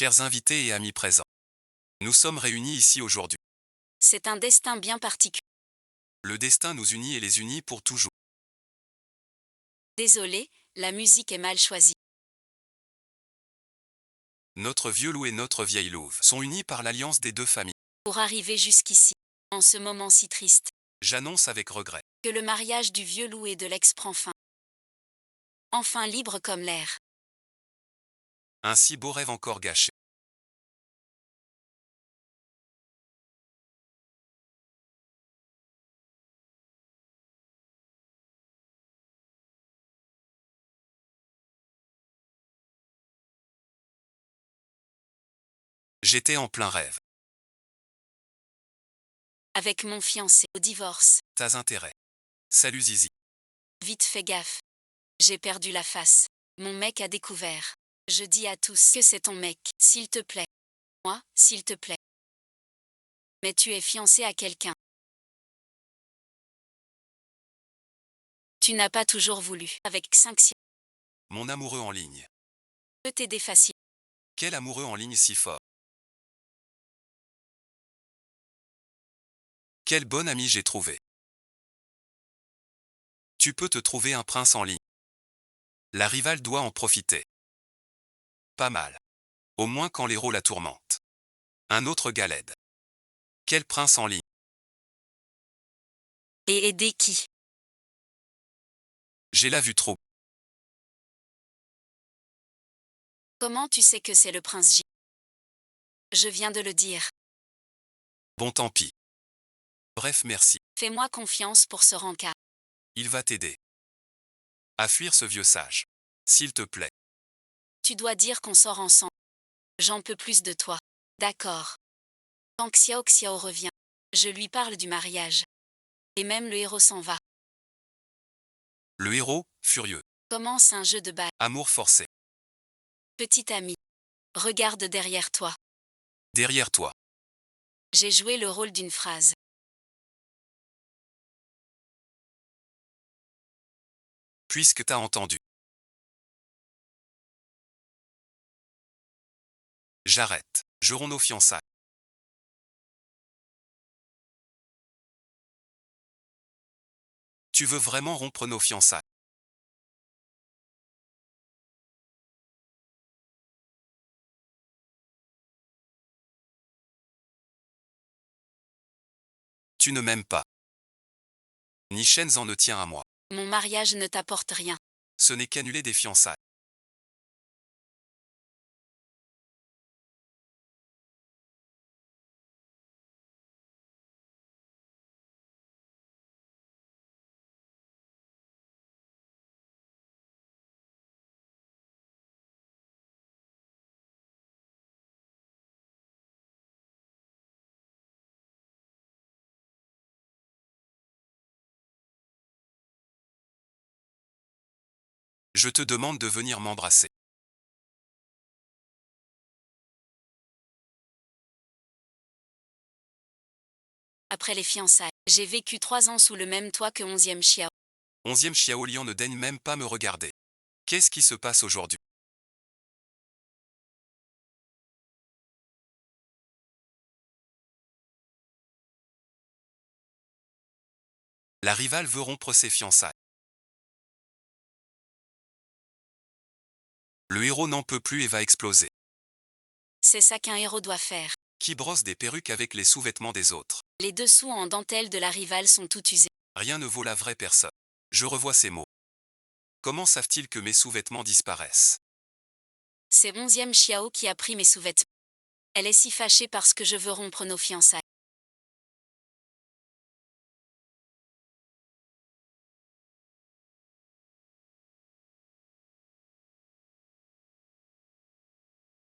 Chers invités et amis présents, nous sommes réunis ici aujourd'hui. C'est un destin bien particulier. Le destin nous unit et les unit pour toujours. Désolé, la musique est mal choisie. Notre vieux loup et notre vieille louve sont unis par l'alliance des deux familles. Pour arriver jusqu'ici, en ce moment si triste, J'annonce avec regret. que le mariage du vieux loup et de l'ex prend fin. Enfin libre comme l'air. Un si beau rêve encore gâché. J'étais en plein rêve. Avec mon fiancé, au divorce. T'as intérêt. Salut Zizi. Vite fais gaffe. J'ai perdu la face. Mon mec a découvert. Je dis à tous que c'est ton mec, s'il te plaît. Moi, s'il te plaît. Mais tu es fiancé à quelqu'un. Tu n'as pas toujours voulu. Avec 5 si. Mon amoureux en ligne. Peut t'aider facile. Quel amoureux en ligne si fort. Quel bon ami j'ai trouvé. Tu peux te trouver un prince en ligne. La rivale doit en profiter. Pas mal. Au moins quand l'héros la tourmente. Un autre gars l'aide. Quel prince en ligne. Et aider qui? J'ai la vue trop. Comment tu sais que c'est le prince J? Je viens de le dire. Bon tant pis. Bref merci. Fais-moi confiance pour ce rencard. Il va t'aider. À fuir ce vieux sage. S'il te plaît. Tu dois dire qu'on sort ensemble. J'en peux plus de toi. D'accord. Quand Xiao revient, je lui parle du mariage. Et même le héros s'en va. Le héros, furieux. Commence un jeu de balle. Amour forcé. Petit ami. Regarde derrière toi. Derrière toi. J'ai joué le rôle d'une phrase. Puisque t'as entendu. J'arrête. Jouerons nos fiançailles. Tu veux vraiment rompre nos fiançailles? Tu ne m'aimes pas. Ni Shenz en ne tient à moi. Mon mariage ne t'apporte rien. Ce n'est qu'annuler des fiançailles. Je te demande de venir m'embrasser. Après les fiançailles, j'ai vécu 3 ans sous le même toit que 11e Xiao. 11e Xiao Lian ne daigne même pas me regarder. Qu'est-ce qui se passe aujourd'hui? La rivale veut rompre ses fiançailles. Le héros n'en peut plus et va exploser. C'est ça qu'un héros doit faire. Qui brosse des perruques avec les sous-vêtements des autres? Les dessous en dentelle de la rivale sont tout usés. Rien ne vaut la vraie personne. Je revois ces mots. Comment savent-ils que mes sous-vêtements disparaissent? C'est 11e Xiao qui a pris mes sous-vêtements. Elle est si fâchée parce que je veux rompre nos fiançailles.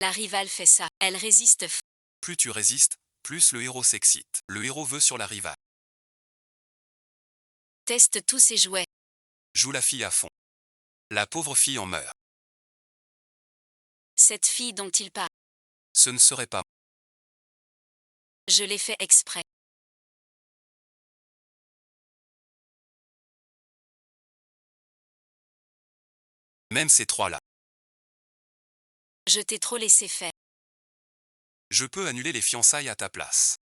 La rivale fait ça. Elle résiste. Plus tu résistes, plus le héros s'excite. Le héros veut sur la rivale. Teste tous ses jouets. Joue la fille à fond. La pauvre fille en meurt. Cette fille dont il parle. Ce ne serait pas. Je l'ai fait exprès. Même ces trois-là. Je t'ai trop laissé faire. Je peux annuler les fiançailles à ta place.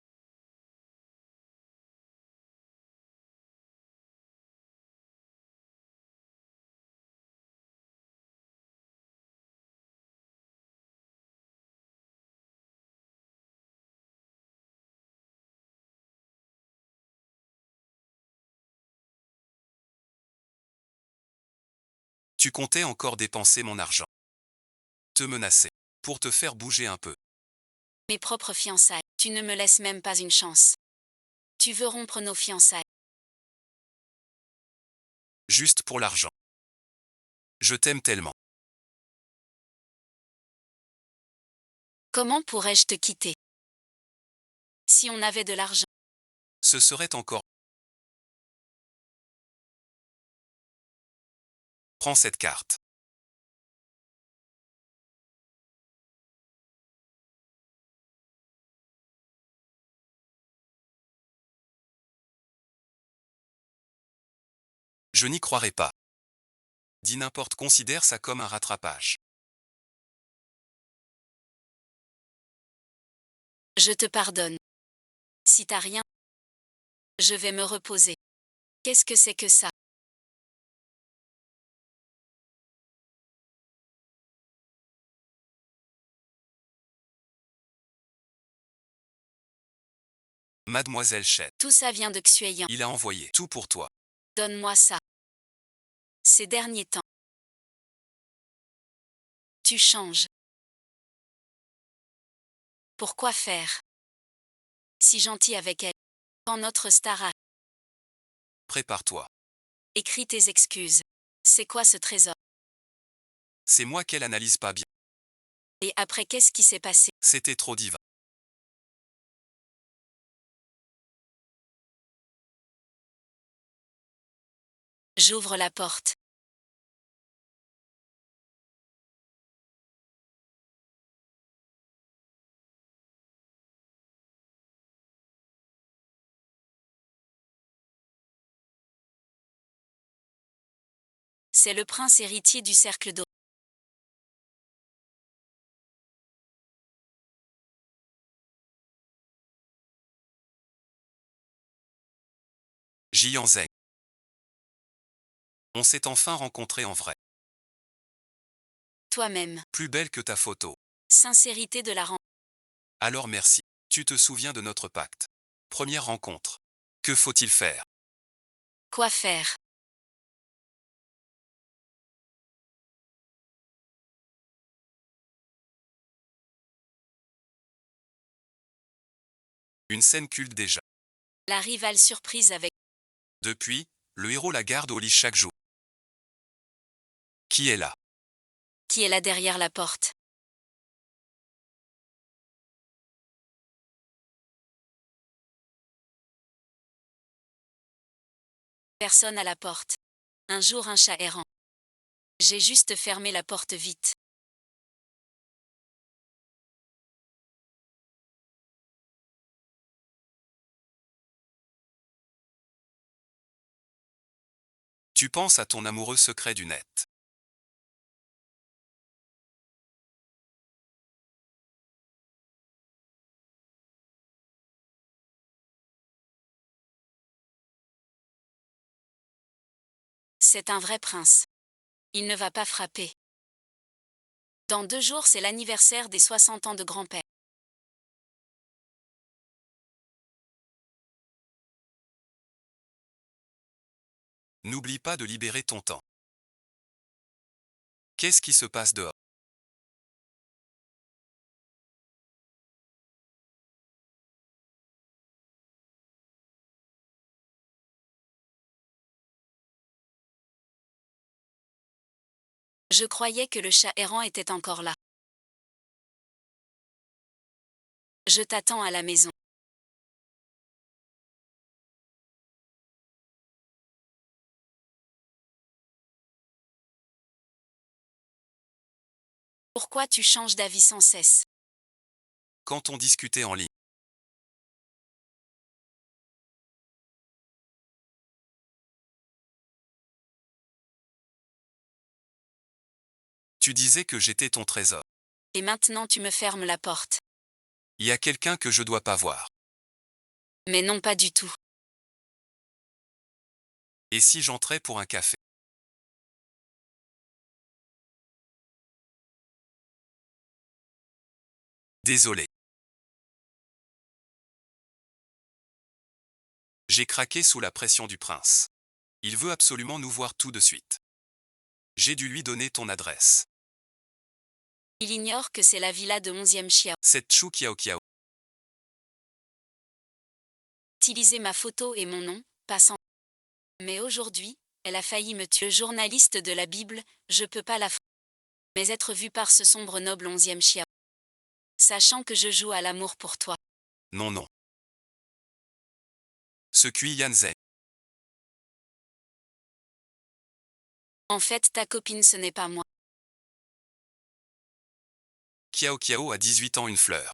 Tu comptais encore dépenser mon argent. Te menacer. Pour te faire bouger un peu. Mes propres fiançailles. Tu ne me laisses même pas une chance. Tu veux rompre nos fiançailles. Juste pour l'argent. Je t'aime tellement. Comment pourrais-je te quitter? Si on avait de l'argent. Ce serait encore. Prends cette carte. Je n'y croirais pas. Dis n'importe, considère ça comme un rattrapage. Je te pardonne. Si t'as rien, je vais me reposer. Qu'est-ce que c'est que ça? Mademoiselle Chen. Tout ça vient de Xueyan. Il a envoyé tout pour toi. Donne-moi ça. Ces derniers temps. Tu changes. Pourquoi faire? Si gentil avec elle. Quand notre star a Prépare-toi. écrit tes excuses. C'est quoi ce trésor? C'est moi qu'elle analyse pas bien. Et après qu'est-ce qui s'est passé? C'était trop divin. J'ouvre la porte. C'est le prince héritier du cercle d'eau. Jian Zheng. On s'est enfin rencontrés en vrai. Toi-même. Plus belle que ta photo. Sincérité de la rencontre. Alors merci. Tu te souviens de notre pacte. Première rencontre. Que faut-il faire? Quoi faire? Une scène culte déjà. La rivale surprise avec Depuis, le héros la garde au lit chaque jour. Qui est là? qui est là derrière la porte. Personne à la porte. Un jour un chat errant. J'ai juste fermé la porte vite. Tu penses à ton amoureux secret du net. C'est un vrai prince. Il ne va pas frapper. Dans 2 jours, c'est l'anniversaire des 60 ans de grand-père. N'oublie pas de libérer ton temps. Qu'est-ce qui se passe dehors? Je croyais que le chat errant était encore là. Je t'attends à la maison. Pourquoi tu changes d'avis sans cesse? Quand on discutait en ligne. Tu disais que j'étais ton trésor. Et maintenant tu me fermes la porte. Y a quelqu'un que je dois pas voir. Mais non, pas du tout. Et si j'entrais pour un café? Désolé. J'ai craqué sous la pression du prince. Il veut absolument nous voir tout de suite. J'ai dû lui donner ton adresse. Il ignore que c'est la villa de 11e Chiao. Cette Chou Kiao Kiao. Utiliser ma photo et mon nom, passant. Mais aujourd'hui, elle a failli me tuer. Journaliste de la Bible, je peux pas mais être vu par ce sombre noble 11e Chiao. Sachant que je joue à l'amour pour toi. Non, non. Ce Kui Yanzai. En fait, ta copine, ce n'est pas moi. Kiao Kiao a 18 ans, une fleur.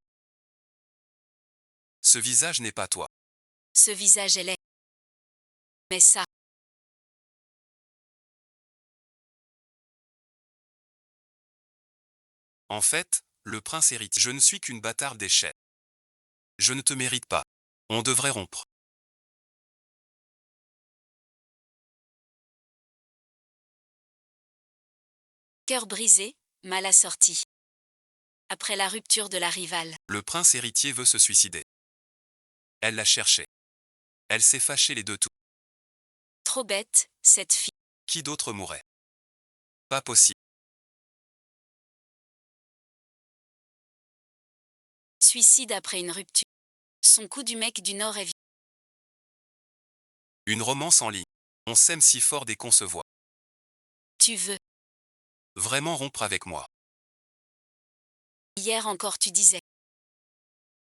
Ce visage n'est pas toi. Ce visage est laid. Mais ça. En fait, le prince héritier. Je ne suis qu'une bâtarde d'échelle. Je ne te mérite pas. On devrait rompre. Cœur brisé, mal assorti. Après la rupture de la rivale. Le prince héritier veut se suicider. Elle l'a cherché. Elle s'est fâchée les deux tout. Trop bête, cette fille. Qui d'autre mourrait? Pas possible. Suicide après une rupture. Son coup du mec du Nord est Une romance en ligne. On s'aime si fort dès qu'on se voit. Tu veux. Vraiment rompre avec moi. Hier encore tu disais.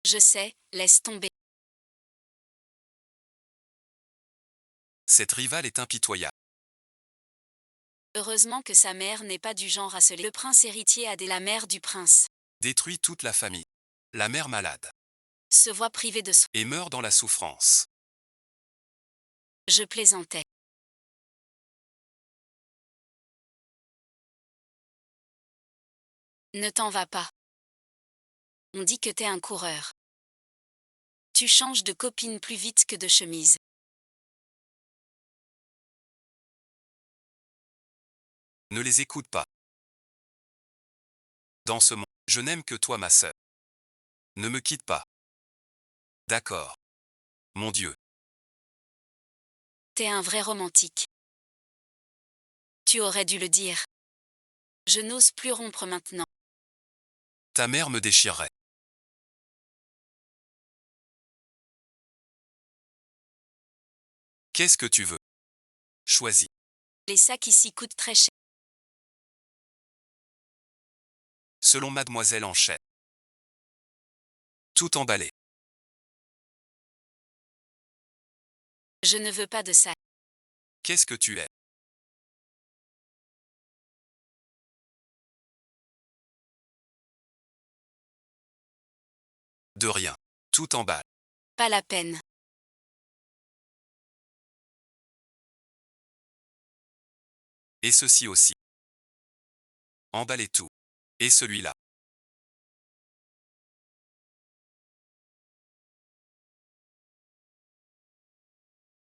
Je sais, laisse tomber. Cette rivale est impitoyable. Heureusement que sa mère n'est pas du genre à se le prince héritier a la mère du prince. Détruit toute la famille. La mère malade. Se voit privée de soins. Et meurt dans la souffrance. Je plaisantais. Ne t'en va pas. On dit que t'es un coureur. Tu changes de copine plus vite que de chemise. Ne les écoute pas. Dans ce monde, je n'aime que toi, ma sœur. Ne me quitte pas. D'accord. Mon Dieu. T'es un vrai romantique. Tu aurais dû le dire. Je n'ose plus rompre maintenant. Ta mère me déchirerait. Qu'est-ce que tu veux? Choisis. Les sacs ici coûtent très cher. Selon Mademoiselle Enchère. Tout emballé. Je ne veux pas de ça. Qu'est-ce que tu es? De rien. Tout emballe. Pas la peine. Et ceci aussi. Emballez tout. Et celui-là.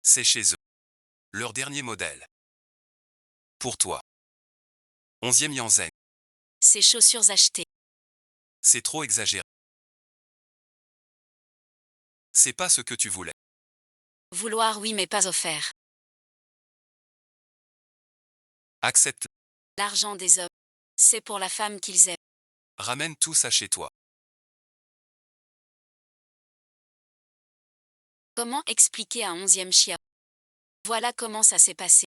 C'est chez eux. Leur dernier modèle. Pour toi. 11e Yanzeng. Ces chaussures achetées. C'est trop exagéré. C'est pas ce que tu voulais. Vouloir oui mais pas offert. Accepte. L'argent des hommes. C'est pour la femme qu'ils aiment. Ramène tout ça chez toi. Comment expliquer à 11e Chiao? Voilà comment ça s'est passé.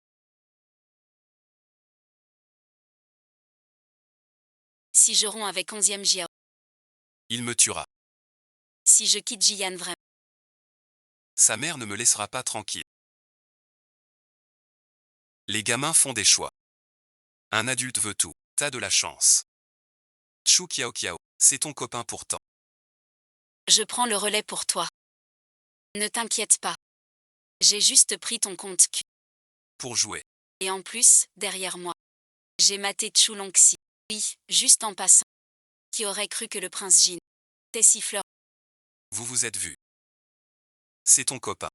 Si je romps avec 11e Chiao. Il me tuera. Si je quitte Jian vraiment. Sa mère ne me laissera pas tranquille. Les gamins font des choix. Un adulte veut tout. T'as de la chance. Chou Kiao Kiao, c'est ton copain pourtant. Je prends le relais pour toi. Ne t'inquiète pas. J'ai juste pris ton compte Q. Pour jouer. Et en plus, derrière moi. J'ai maté Chulongxi. Oui, juste en passant. Qui aurait cru que le prince Jin était siffleur? Vous vous êtes vu. C'est ton copain.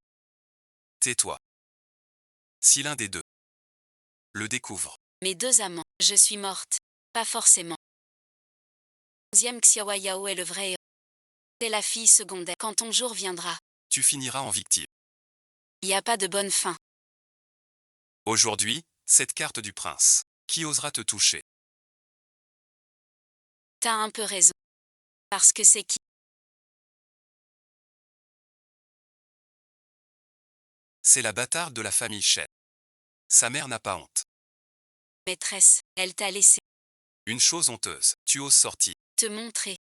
Tais-toi. Si l'un des deux le découvre, Mes deux amants, je suis morte. Pas forcément. 11e Xiao Yao est le vrai héros. C'est la fille secondaire. Quand ton jour viendra, tu finiras en victime. il n'y a pas de bonne fin. Aujourd'hui, cette carte du prince. Qui osera te toucher? T'as un peu raison. Parce que c'est qui? C'est la bâtarde de la famille Shen. Sa mère n'a pas honte. Maîtresse, elle t'a laissé Une chose honteuse, tu oses sortir. te montrer.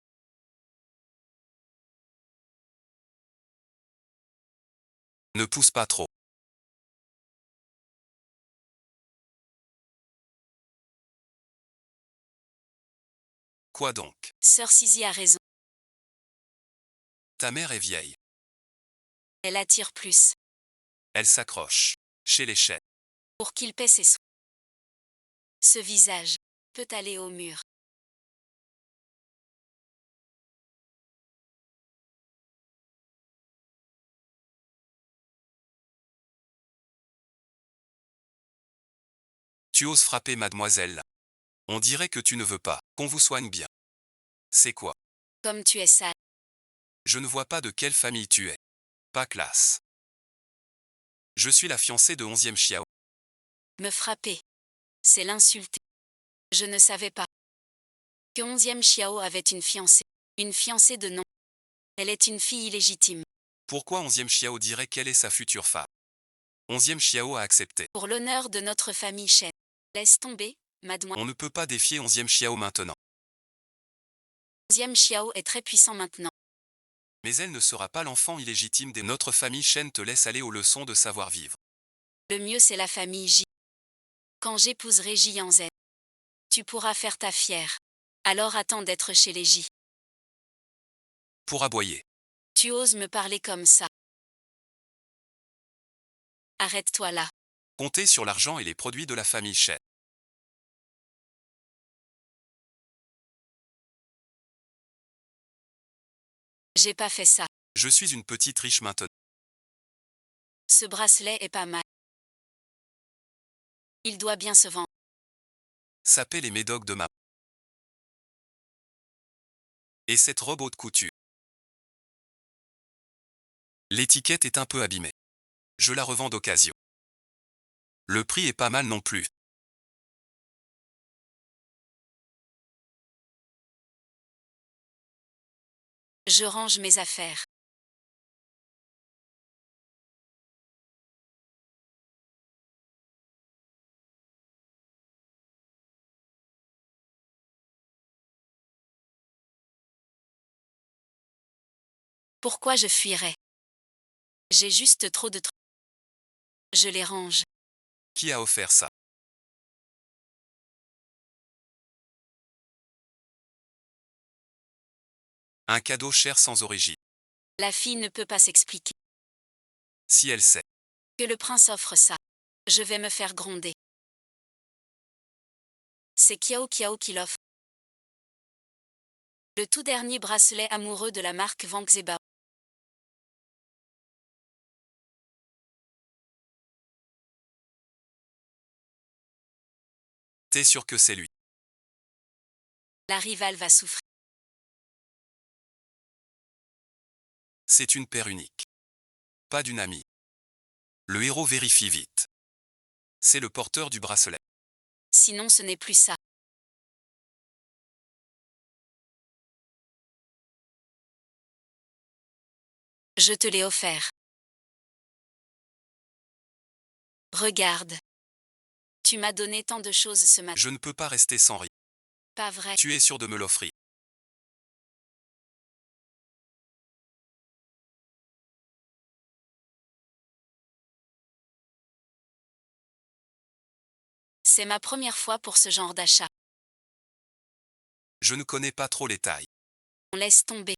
Ne pousse pas trop. Quoi donc? Sœur Sisi a raison. Ta mère est vieille. Elle attire plus. Elle s'accroche. Chez les Shen. Pour qu'il paie ses soins. Ce visage peut aller au mur. Tu oses frapper mademoiselle. On dirait que tu ne veux pas qu'on vous soigne bien. C'est quoi? Comme tu es sale. Je ne vois pas de quelle famille tu es. Pas classe. Je suis la fiancée de 11e Xiao. Me frapper. C'est l'insulter. Je ne savais pas que 11e Xiao avait une fiancée. Une fiancée de nom. Elle est une fille illégitime. Pourquoi 11e Xiao dirait qu'elle est sa future femme? 11e Xiao a accepté. Pour l'honneur de notre famille Shen. Laisse tomber, mademoiselle. On ne peut pas défier 11e Xiao maintenant. 11e Xiao est très puissant maintenant. Mais elle ne sera pas l'enfant illégitime de notre famille Shen te laisse aller aux leçons de savoir-vivre. Le mieux c'est la famille J. Quand j'épouserai J en Z. Tu pourras faire ta fière. Alors attends d'être chez les J. Pour aboyer. Tu oses me parler comme ça. Arrête-toi là. Comptez sur l'argent et les produits de la famille Shen. J'ai pas fait ça. Je suis une petite riche maintenant. Ce bracelet est pas mal. Il doit bien se vendre. Sapez les médocs de ma. Et cette robe haute couture. L'étiquette est un peu abîmée. Je la revends d'occasion. Le prix est pas mal non plus. Je range mes affaires. Pourquoi je fuirais? J'ai juste trop de trucs. Je les range. Qui a offert ça? Un cadeau cher sans origine. La fille ne peut pas s'expliquer. Si elle sait. Que le prince offre ça. Je vais me faire gronder. C'est Kiao Kiao qui l'offre. Le tout dernier bracelet amoureux de la marque Wang Zebao. T'es sûr que c'est lui? La rivale va souffrir. C'est une paire unique. Pas d'une amie. Le héros vérifie vite. C'est le porteur du bracelet. Sinon ce n'est plus ça. Je te l'ai offert. Regarde. Tu m'as donné tant de choses ce matin. Je ne peux pas rester sans rien. Pas vrai. Tu es sûr de me l'offrir? C'est ma première fois pour ce genre d'achat. Je ne connais pas trop les tailles. On laisse tomber.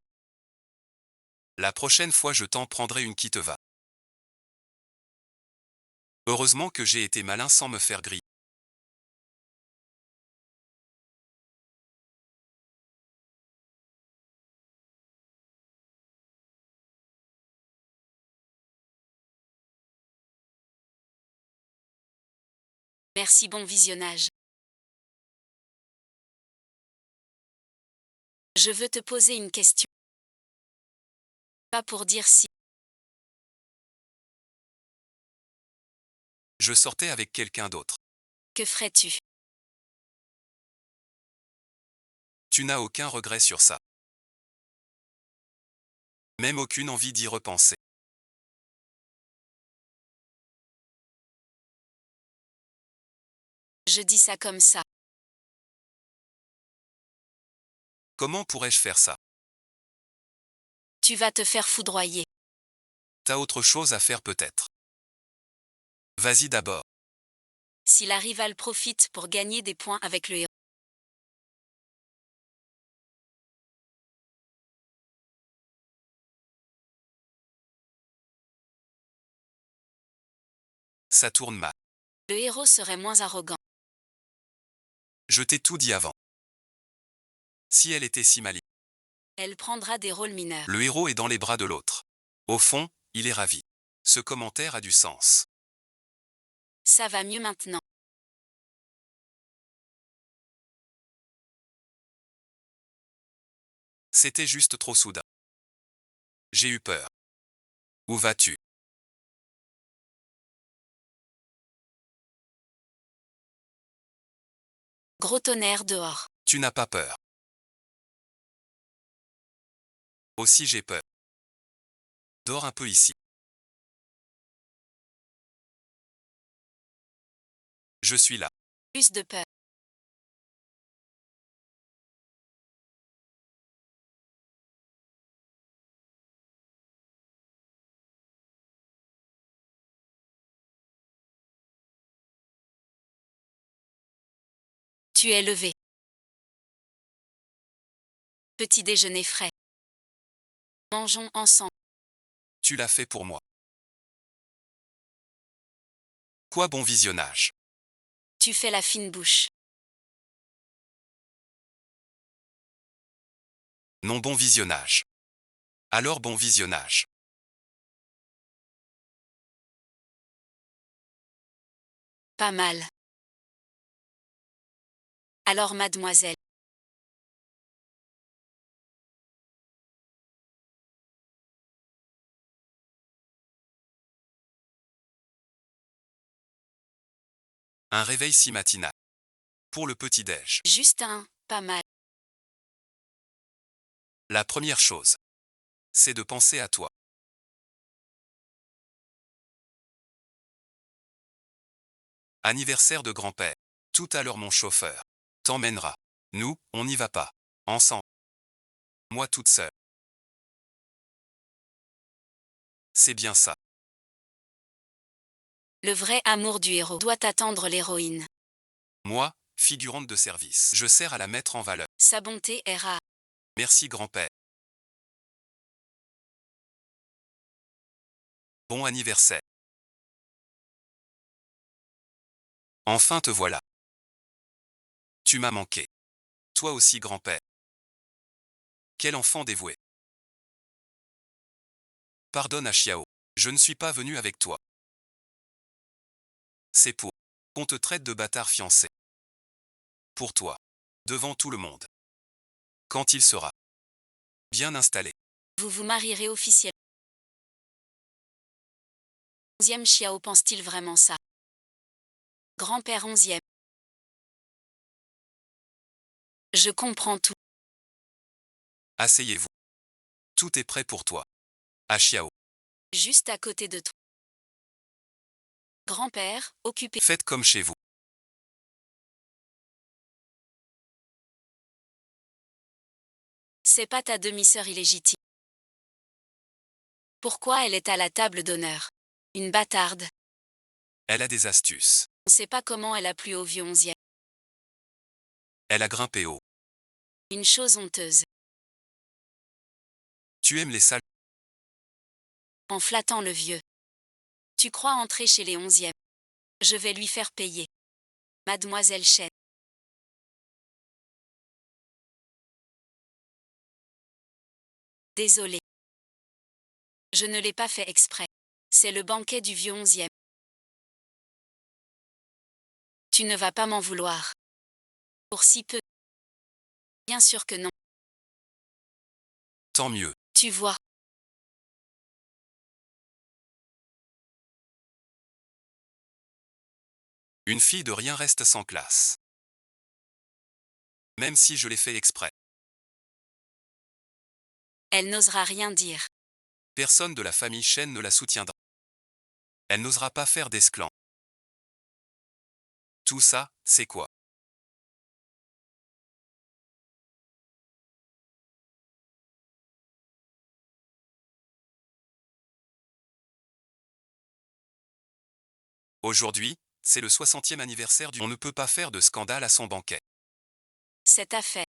La prochaine fois je t'en prendrai une qui te va. Heureusement que j'ai été malin sans me faire griller. Merci, bon visionnage. Je veux te poser une question. Pas pour dire si. Je sortais avec quelqu'un d'autre. Que ferais-tu? Tu n'as aucun regret sur ça. Même aucune envie d'y repenser. Je dis ça comme ça. Comment pourrais-je faire ça? Tu vas te faire foudroyer. T'as autre chose à faire peut-être. Vas-y d'abord. Si la rivale profite pour gagner des points avec le héros. Ça tourne mal. Le héros serait moins arrogant. Je t'ai tout dit avant. Si elle était si maligne. Elle prendra des rôles mineurs. Le héros est dans les bras de l'autre. Au fond, il est ravi. Ce commentaire a du sens. Ça va mieux maintenant. C'était juste trop soudain. J'ai eu peur. Où vas-tu? Gros tonnerre dehors. Tu n'as pas peur. Aussi j'ai peur. Dors un peu ici. Je suis là. Plus de peur. Tu es levé. Petit déjeuner frais. Mangeons ensemble. Tu l'as fait pour moi. Quoi bon visionnage. Tu fais la fine bouche. Non bon visionnage. Alors bon visionnage. Pas mal. Alors mademoiselle. Un réveil si matinal. Pour le petit-déj. Juste un, pas mal. La première chose. C'est de penser à toi. Anniversaire de grand-père. Tout à l'heure mon chauffeur. T'emmènera. Nous, on n'y va pas. Ensemble. Moi toute seule. C'est bien ça. Le vrai amour du héros doit attendre l'héroïne. Moi, figurante de service. Je sers à la mettre en valeur. Sa bonté est rare. Merci grand-père. Bon anniversaire. Enfin te voilà. Tu m'as manqué. Toi aussi grand-père. Quel enfant dévoué. Pardonne à Xiao. Je ne suis pas venu avec toi. C'est pour qu'on te traite de bâtard fiancé. Pour toi. Devant tout le monde. Quand il sera bien installé. Vous vous marierez officiellement. 11e Xiao pense-t-il vraiment ça? Grand-père 11e. Je comprends tout. Asseyez-vous. Tout est prêt pour toi. À Xiao. Juste à côté de toi. Grand-père, occupé. Faites comme chez vous. C'est pas ta demi-sœur illégitime. Pourquoi elle est à la table d'honneur? Une bâtarde. Elle a des astuces. On sait pas comment elle a plu au vieux 11e. Elle a grimpé haut. Une chose honteuse. Tu aimes les salles. En flattant le vieux. Tu crois entrer chez les 11e. Je vais lui faire payer. Mademoiselle Chen. Désolé. Je ne l'ai pas fait exprès. C'est le banquet du vieux 11e. Tu ne vas pas m'en vouloir. Pour si peu. Bien sûr que non. Tant mieux. Tu vois. Une fille de rien reste sans classe. Même si je l'ai fait exprès. Elle n'osera rien dire. Personne de la famille Chen ne la soutiendra. Elle n'osera pas faire d'esclandre. Tout ça, c'est quoi? Aujourd'hui, c'est le 60e anniversaire du... On ne peut pas faire de scandale à son banquet. C'est à fait.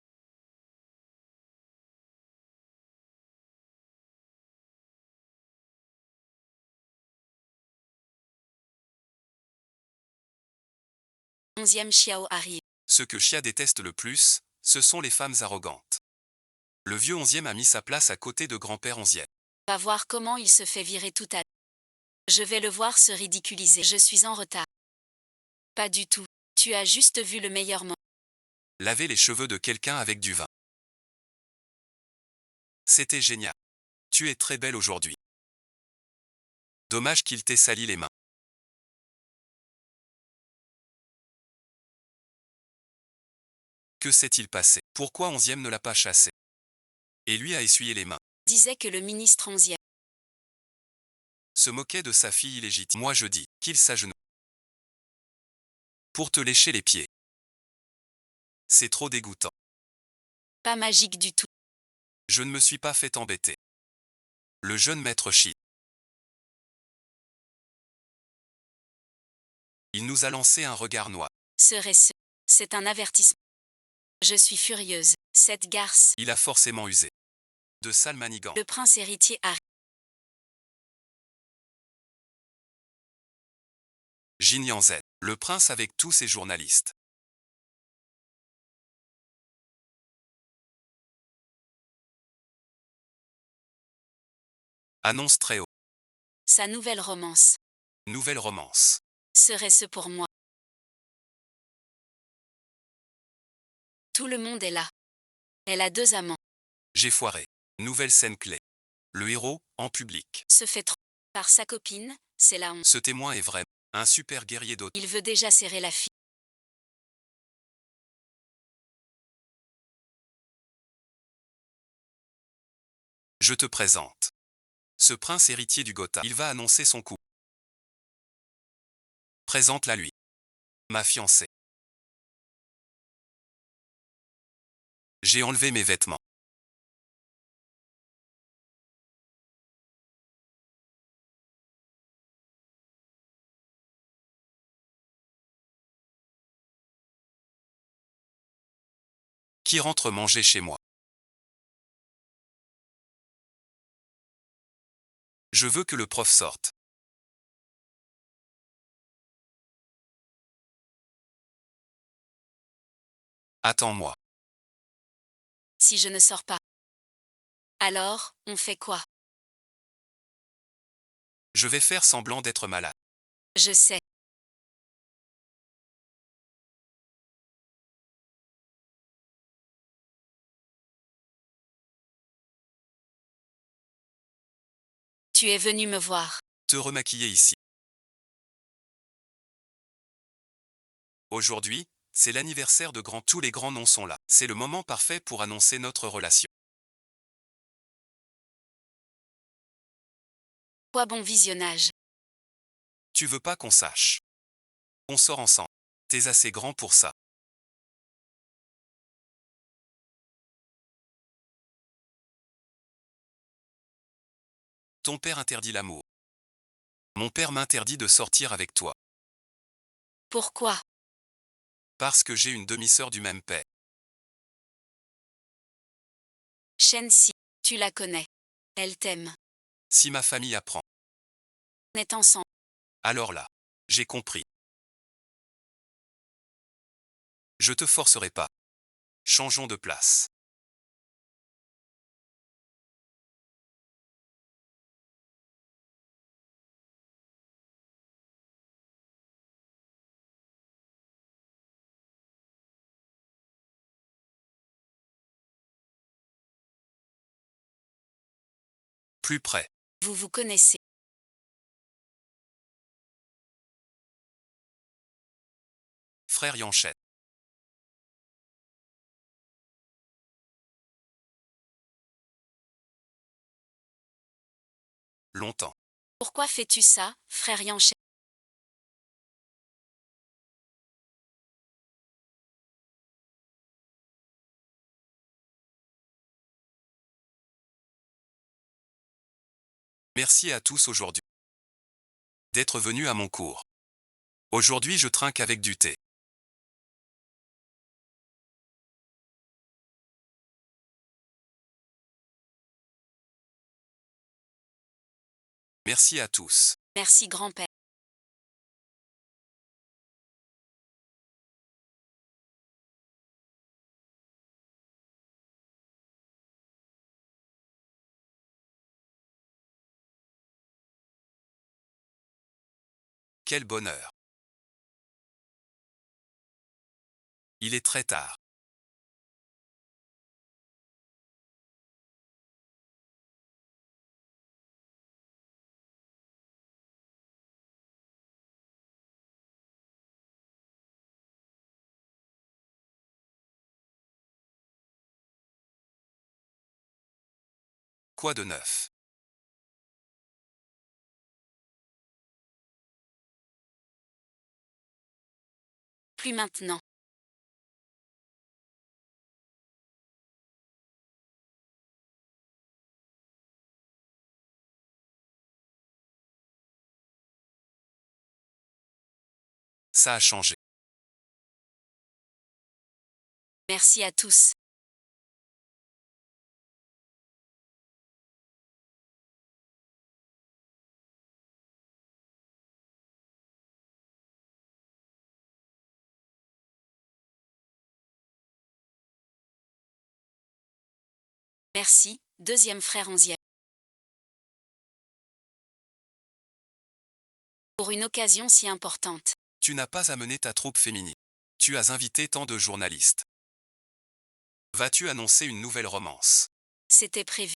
Onzième Xiao arrive. Ce que Chia déteste le plus, ce sont les femmes arrogantes. Le vieux 11e a mis sa place à côté de grand-père 11e. Va voir comment il se fait virer tout à l'heure. Je vais le voir se ridiculiser. Je suis en retard. Pas du tout. Tu as juste vu le meilleur moment. Laver les cheveux de quelqu'un avec du vin. C'était génial. Tu es très belle aujourd'hui. Dommage qu'il t'ait sali les mains. Que s'est-il passé? Pourquoi 11e ne l'a pas chassé? Et lui a essuyé les mains. Disait que le ministre 11e Se moquait de sa fille illégitime. Moi je dis qu'il s'agenouille. Pour te lécher les pieds. C'est trop dégoûtant. pas magique du tout. Je ne me suis pas fait embêter. Le jeune maître chie. Il nous a lancé un regard noir. Serait-ce. C'est un avertissement. Je suis furieuse. Cette garce. Il a forcément usé. De sales manigances. Le prince héritier arrive. Jin Yanzhen. Le prince avec tous ses journalistes. Annonce très haut. Sa nouvelle romance. Nouvelle romance. Serait-ce pour moi? Tout le monde est là. Elle a 2 amants. J'ai foiré. Nouvelle scène clé. Le héros, en public. Se fait trop par sa copine, c'est la honte. Ce témoin est vraiment un super guerrier d'autre. Il veut déjà serrer la fille. Je te présente. Ce prince héritier du Gotha. Il va annoncer son coup. Présente-la lui. Ma fiancée. J'ai enlevé mes vêtements. Qui rentre manger chez moi? Je veux que le prof sorte. Attends-moi. Si je ne sors pas. Alors, on fait quoi? Je vais faire semblant d'être malade. Je sais. Tu es venu me voir. Te remaquiller ici. Aujourd'hui, c'est l'anniversaire de grand. Tous les grands noms sont là. C'est le moment parfait pour annoncer notre relation. Quoi bon visionnage. Tu veux pas qu'on sache? On sort ensemble. T'es assez grand pour ça. Ton père interdit l'amour. Mon père m'interdit de sortir avec toi. Pourquoi? Parce que j'ai une demi-sœur du même père. Shenxi, tu la connais. Elle t'aime. Si ma famille apprend, On est ensemble. alors là, j'ai compris. Je te forcerai pas. Changeons de place. Plus près. Vous vous connaissez. Frère Yanchette. Longtemps. Pourquoi fais-tu ça, frère Yanchette? Merci à tous aujourd'hui d'être venus à mon cours. Aujourd'hui je trinque avec du thé. Merci à tous. Merci grand-père. Quel bonheur. Il est très tard. Quoi de neuf? Plus maintenant. Ça a changé. Merci à tous. Merci, deuxième frère 11e. Pour une occasion si importante. Tu n'as pas amené ta troupe féminine. Tu as invité tant de journalistes. Vas-tu annoncer une nouvelle romance? C'était prévu.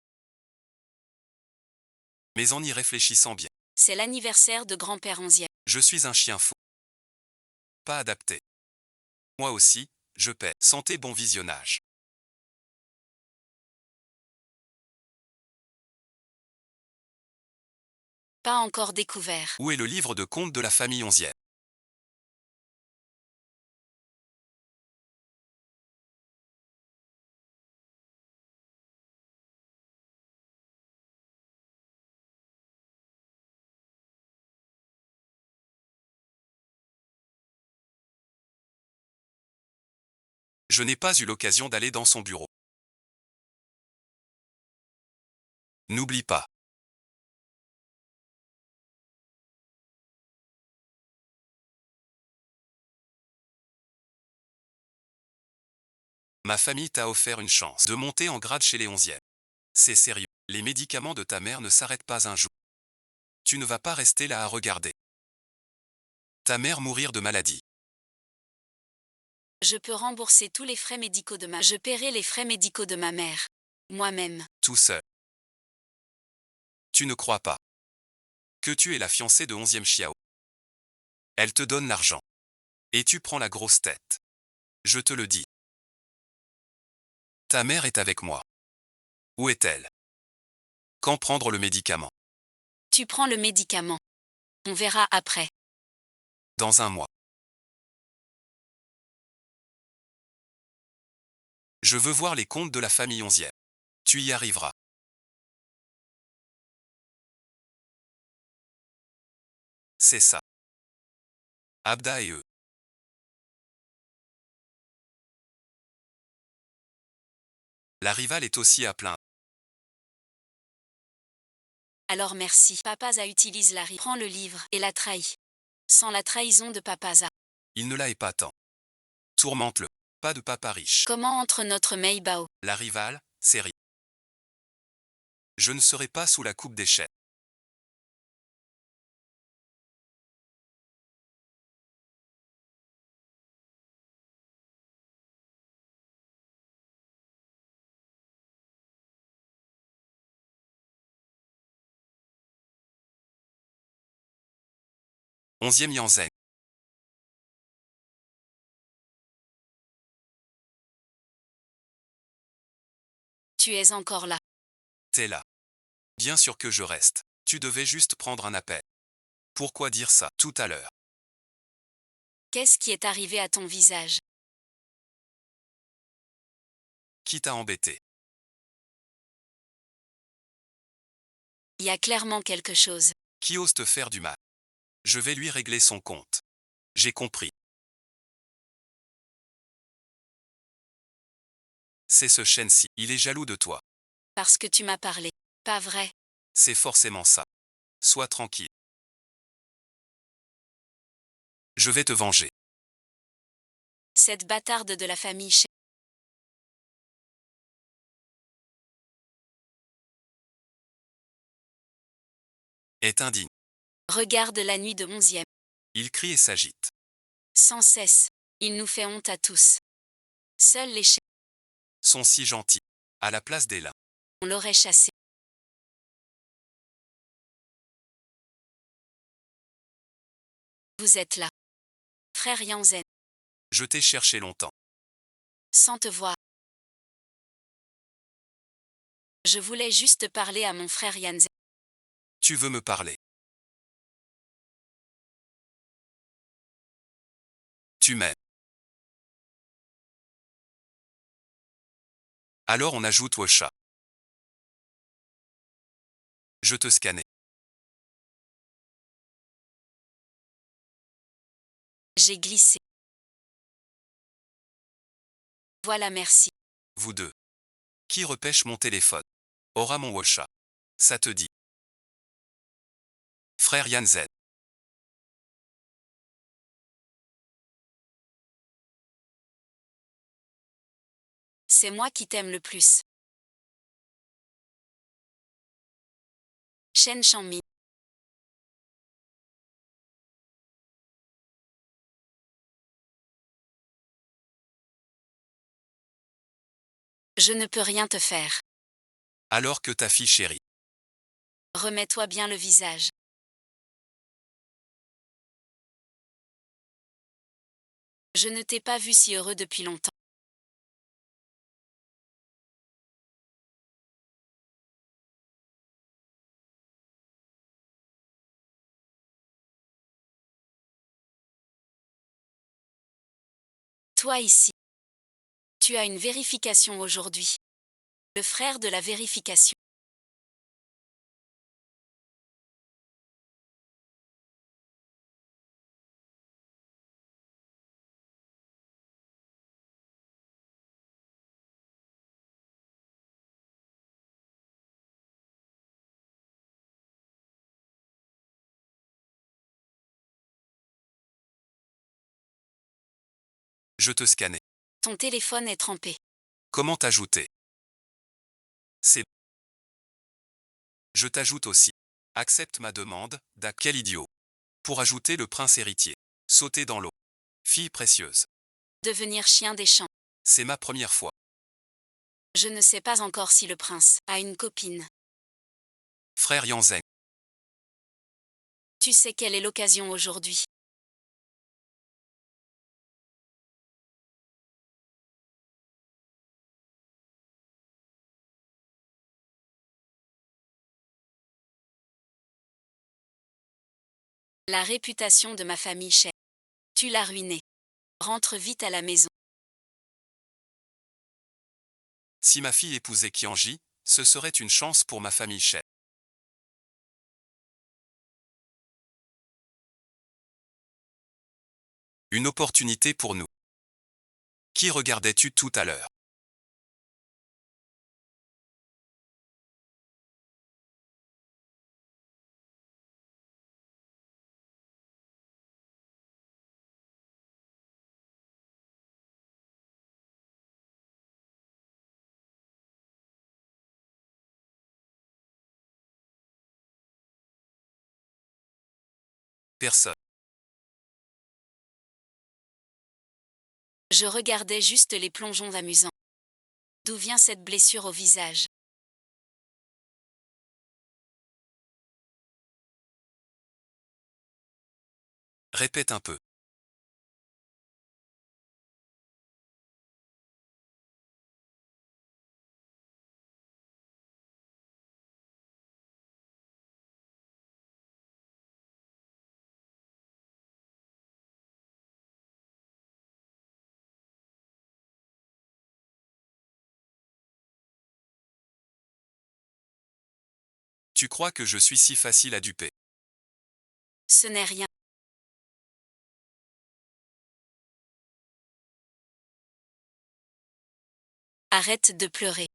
Mais en y réfléchissant bien, C'est l'anniversaire de grand-père 11e. je suis un chien fou. Pas adapté. Moi aussi, je paie. Santé, bon visionnage. Pas encore découvert. Où est le livre de contes de la famille 11e? Je n'ai pas eu l'occasion d'aller dans son bureau. N'oublie pas. Ma famille t'a offert une chance de monter en grade chez les 11e. C'est sérieux. Les médicaments de ta mère ne s'arrêtent pas un jour. Tu ne vas pas rester là à regarder ta mère mourir de maladie. Je peux rembourser tous les frais médicaux de ma... Je paierai les frais médicaux de ma mère. Moi-même. Tout seul. Tu ne crois pas que tu es la fiancée de 11e Chiao. Elle te donne l'argent. Et tu prends la grosse tête. Je te le dis. Ta mère est avec moi. Où est-elle? Quand prendre le médicament? Tu prends le médicament. On verra après. Dans un mois. Je veux voir les comptes de la famille 11e. Tu y arriveras. C'est ça. Abda et eux. La rivale est aussi à plaindre. Alors merci. Papaza utilise la prend le livre et la trahit. Sans la trahison de Papaza. Il ne la est pas tant. Tourmente-le. Pas de papa riche. Comment entre notre Meibao? La rivale, c'est rien. Je ne serai pas sous la coupe des chefs. 11e Yanzheng. Tu es encore là. T'es là. Bien sûr que je reste. Tu devais juste prendre un appel. Pourquoi dire ça tout à l'heure? Qu'est-ce qui est arrivé à ton visage? Qui t'a embêté? Il y a clairement quelque chose. Qui ose te faire du mal? Je vais lui régler son compte. J'ai compris. C'est ce chêne-ci. Il est jaloux de toi. Parce que tu m'as parlé. Pas vrai. C'est forcément ça. Sois tranquille. Je vais te venger. Cette bâtarde de la famille Chen. Est indigne. Regarde la nuit de 11e. Il crie et s'agite. Sans cesse. Il nous fait honte à tous. Seuls les chiens, Sont si gentils. À la place des lats. on l'aurait chassé. Vous êtes là. Frère Yanzen. Je t'ai cherché longtemps. Sans te voir. Je voulais juste parler à mon frère Yanzen. Tu veux me parler. Tu m'aimes. Alors on ajoute au chat. Je te scannais. J'ai glissé. Voilà, merci. Vous deux. Qui repêche mon téléphone? Aura mon Washa. Ça te dit. Frère Yanzen. C'est moi qui t'aime le plus. Shen Shangmi. Je ne peux rien te faire. Alors que ta fille chérie. Remets-toi bien le visage. Je ne t'ai pas vu si heureux depuis longtemps. Toi ici. Tu as une vérification aujourd'hui. Le frère de la vérification. Je te scannais. Ton téléphone est trempé. Comment t'ajouter? C'est. Je t'ajoute aussi. Accepte ma demande, quel idiot. Pour ajouter le prince héritier. Sauter dans l'eau. Fille précieuse. Devenir chien des champs. C'est ma première fois. Je ne sais pas encore si le prince a une copine. Frère Yanzeng. Tu sais quelle est l'occasion aujourd'hui. La réputation de ma famille chère. Tu l'as ruinée. Rentre vite à la maison. Si ma fille épousait Qianji, ce serait une chance pour ma famille chère. Une opportunité pour nous. Qui regardais-tu tout à l'heure? Personne. Je regardais juste les plongeons amusants. D'où vient cette blessure au visage? Répète un peu. Tu crois que je suis si facile à duper? Ce n'est rien. Arrête de pleurer.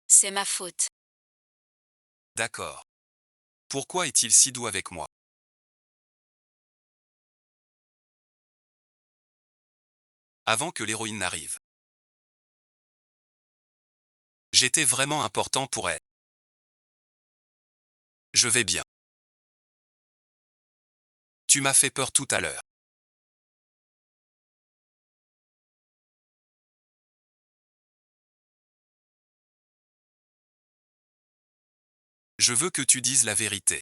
C'est ma faute. D'accord. Pourquoi est-il si doux avec moi? Avant que l'héroïne n'arrive. J'étais vraiment important pour elle. Je vais bien. Tu m'as fait peur tout à l'heure. Je veux que tu dises la vérité.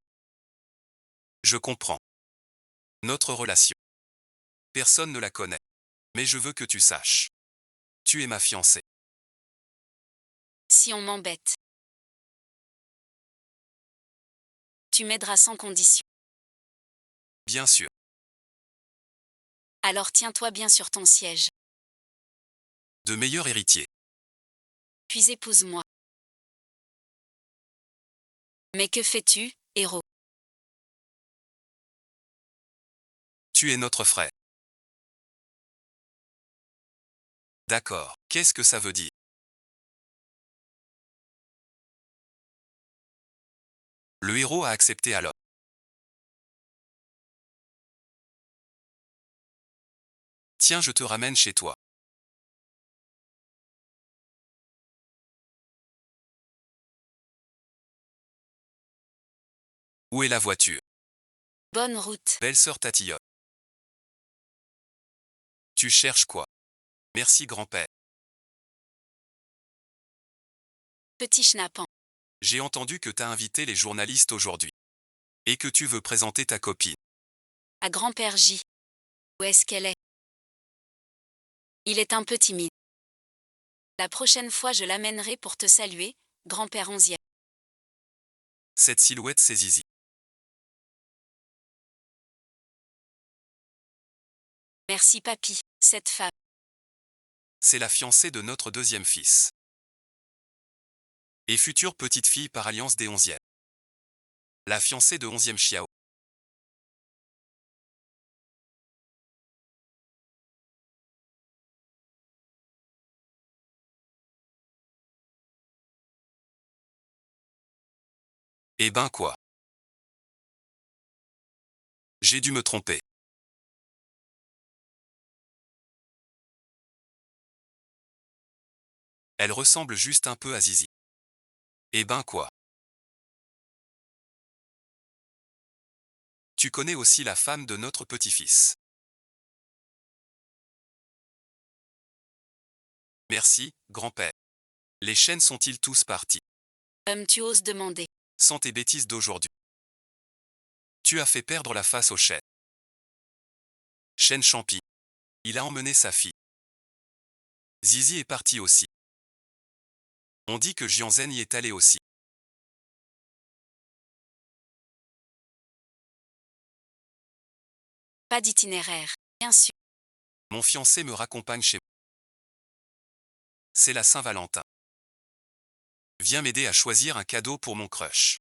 Je comprends. Notre relation. Personne ne la connaît. Mais je veux que tu saches. Tu es ma fiancée. Si on m'embête, tu m'aideras sans condition. Bien sûr. Alors tiens-toi bien sur ton siège. De meilleurs héritiers. Puis épouse-moi. Mais que fais-tu, héros? Tu es notre frère. D'accord. Qu'est-ce que ça veut dire? Le héros a accepté alors. Tiens, je te ramène chez toi. Où est la voiture? Bonne route. Belle sœur tatillonne. Tu cherches quoi? Merci grand-père. Petit schnappant. J'ai entendu que t'as invité les journalistes aujourd'hui. Et que tu veux présenter ta copine. À grand-père J. Où est-ce qu'elle est? Il est un peu timide. La prochaine fois je l'amènerai pour te saluer, grand-père 11e. Cette silhouette c'est Zizi. Merci papy, cette femme. C'est la fiancée de notre deuxième fils. Et future petite fille par alliance des 11e. La fiancée de 11e Chiao. Eh ben quoi? J'ai dû me tromper. Elle ressemble juste un peu à Zizi. Eh ben quoi? Tu connais aussi la femme de notre petit-fils. Merci, grand-père. Les chênes sont-ils tous partis? Tu oses demander. Sans tes bêtises d'aujourd'hui. Tu as fait perdre la face au chêne. Chêne champi. Il a emmené sa fille. Zizi est parti aussi. On dit que Jianzhen y est allé aussi. Pas d'itinéraire. Bien sûr. Mon fiancé me raccompagne chez moi. C'est la Saint-Valentin. Viens m'aider à choisir un cadeau pour mon crush.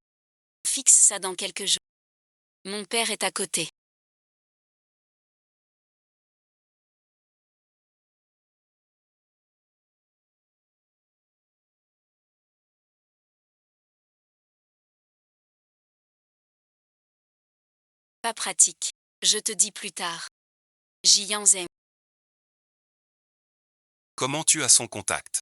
Fixe ça dans quelques jours. Mon père est à côté. Pas pratique. Je te dis plus tard. Jianzhen. Comment tu as son contact?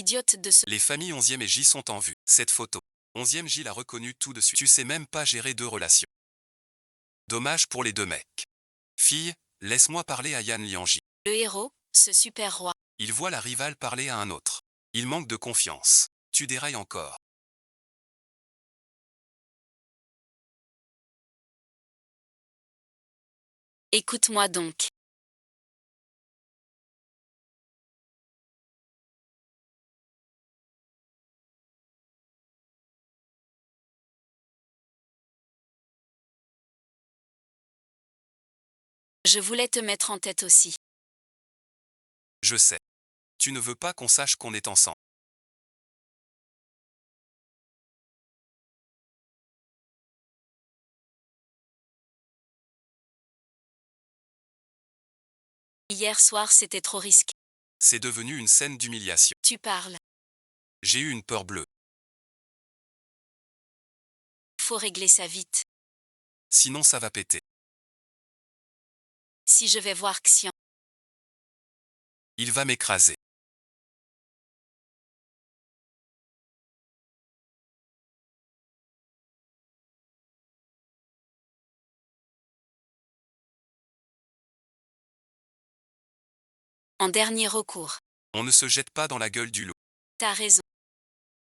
idiote de ce... Les familles 11e et J sont en vue. Cette photo. 11e J l'a reconnue tout de suite. Tu sais même pas gérer deux relations. Dommage pour les deux mecs. Fille, laisse-moi parler à Yan Lianji. Le héros, ce super roi. Il voit la rivale parler à un autre. Il manque de confiance. Tu dérailles encore. Écoute-moi donc. Je voulais te mettre en tête aussi. Je sais. Tu ne veux pas qu'on sache qu'on est ensemble. Hier soir c'était trop risqué. C'est devenu une scène d'humiliation. Tu parles. J'ai eu une peur bleue. Faut régler ça vite. Sinon ça va péter. Si je vais voir Xian. Il va m'écraser. En dernier recours. On ne se jette pas dans la gueule du loup. T'as raison.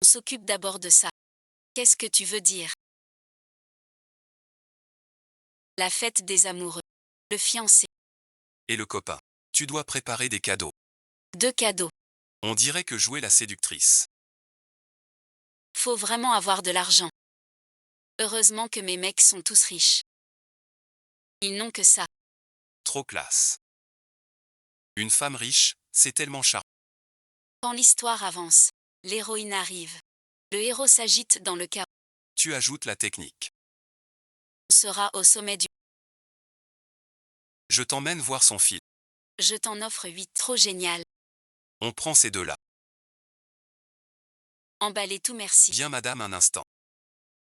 On s'occupe d'abord de ça. Qu'est-ce que tu veux dire? La fête des amoureux. Le fiancé. Et le copain. Tu dois préparer des cadeaux. 2 cadeaux. On dirait que jouer la séductrice. Faut vraiment avoir de l'argent. Heureusement que mes mecs sont tous riches. Ils n'ont que ça. Trop classe. Une femme riche, c'est tellement charmant. Quand l'histoire avance, l'héroïne arrive. Le héros s'agite dans le chaos. Tu ajoutes la technique. On sera au sommet du... Je t'emmène voir son film. Je t'en offre 8. Trop génial. On prend ces deux-là. Emballez tout merci. Bien madame un instant.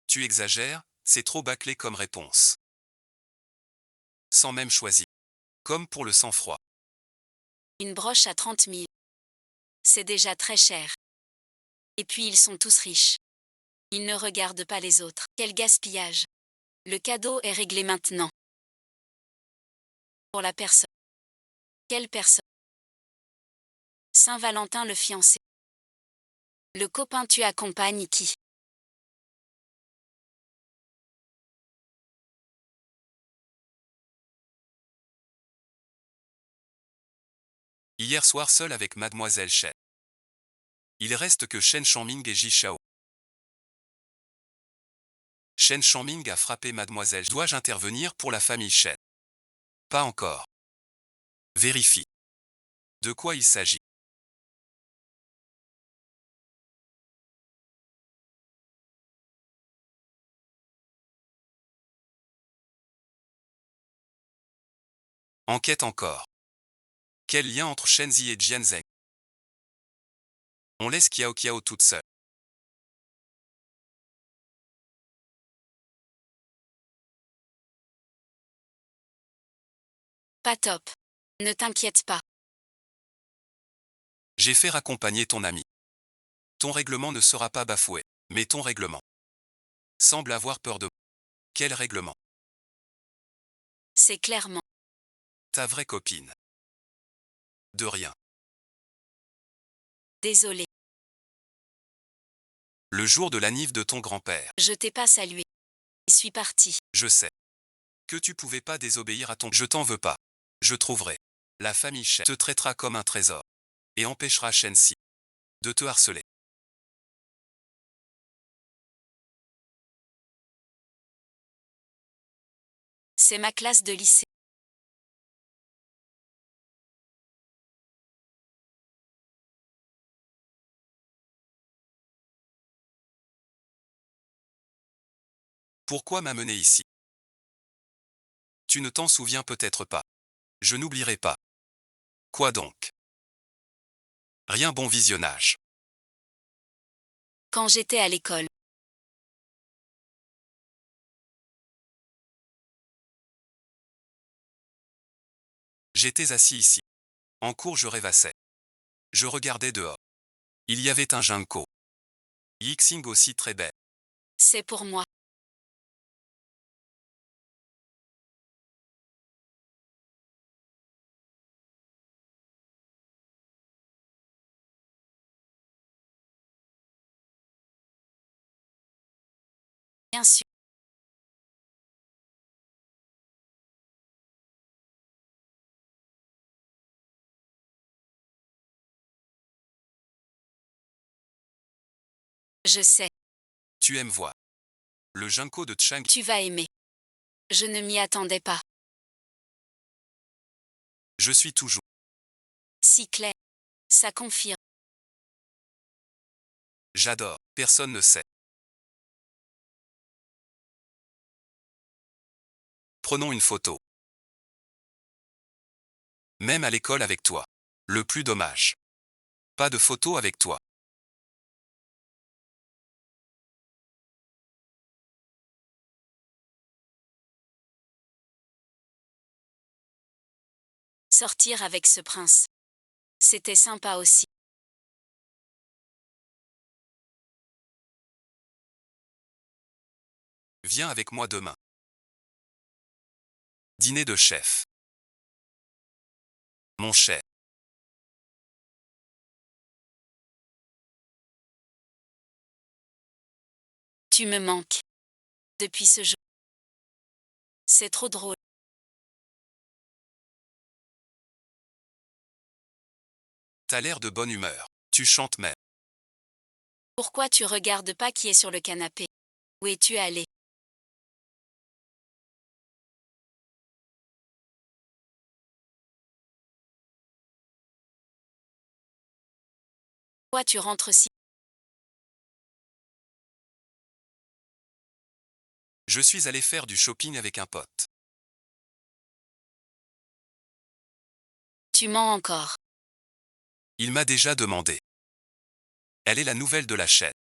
Tu exagères, c'est trop bâclé comme réponse. Sans même choisir. Comme pour le sang-froid. Une broche à 30 000. C'est déjà très cher. Et puis ils sont tous riches. Ils ne regardent pas les autres. Quel gaspillage. Le cadeau est réglé maintenant. Pour la personne. Quelle personne? Saint-Valentin le fiancé. Le copain tu accompagnes qui? Hier soir seul avec mademoiselle Shen. Il reste que Shen Shangming et Ji Shao. Shen Shangming a frappé mademoiselle. Dois-je intervenir pour la famille Shen? Pas encore. Vérifie. De quoi il s'agit? Enquête encore. Quel lien entre Shenzi et Jianzheng? On laisse Kiao Kiao toute seule. Pas top. Ne t'inquiète pas. J'ai fait raccompagner ton ami. Ton règlement ne sera pas bafoué, mais ton règlement semble avoir peur de... Quel règlement? C'est clairement. Ta vraie copine. De rien. Désolé. Le jour de l'anniv de ton grand-père. Je t'ai pas salué. Je suis parti. Je sais. Que tu pouvais pas désobéir à ton... Je t'en veux pas. Je trouverai. La famille Shen te traitera comme un trésor. Et empêchera Shensi de te harceler. C'est ma classe de lycée. Pourquoi m'amener ici? Tu ne t'en souviens peut-être pas. Je n'oublierai pas. Quoi donc? Rien, bon visionnage. Quand j'étais à l'école. J'étais assis ici. En cours je rêvassais. Je regardais dehors. Il y avait un Junko. Yixing aussi très belle. C'est pour moi. Bien sûr. Je sais. Tu aimes voir. Le Junko de Chang. Tu vas aimer. Je ne m'y attendais pas. Je suis toujours. Si clair. Ça confirme. J'adore. Personne ne sait. Prenons une photo. Même à l'école avec toi. Le plus dommage. Pas de photo avec toi. Sortir avec ce prince. C'était sympa aussi. Viens avec moi demain. Dîner de chef. Mon cher. Tu me manques. Depuis ce jour. C'est trop drôle. T'as l'air de bonne humeur. Tu chantes même. Pourquoi tu regardes pas qui est sur le canapé? Où es-tu allé? Pourquoi tu rentres si? Je suis allé faire du shopping avec un pote. Tu mens encore. Il m'a déjà demandé. Elle est la nouvelle de la chaîne.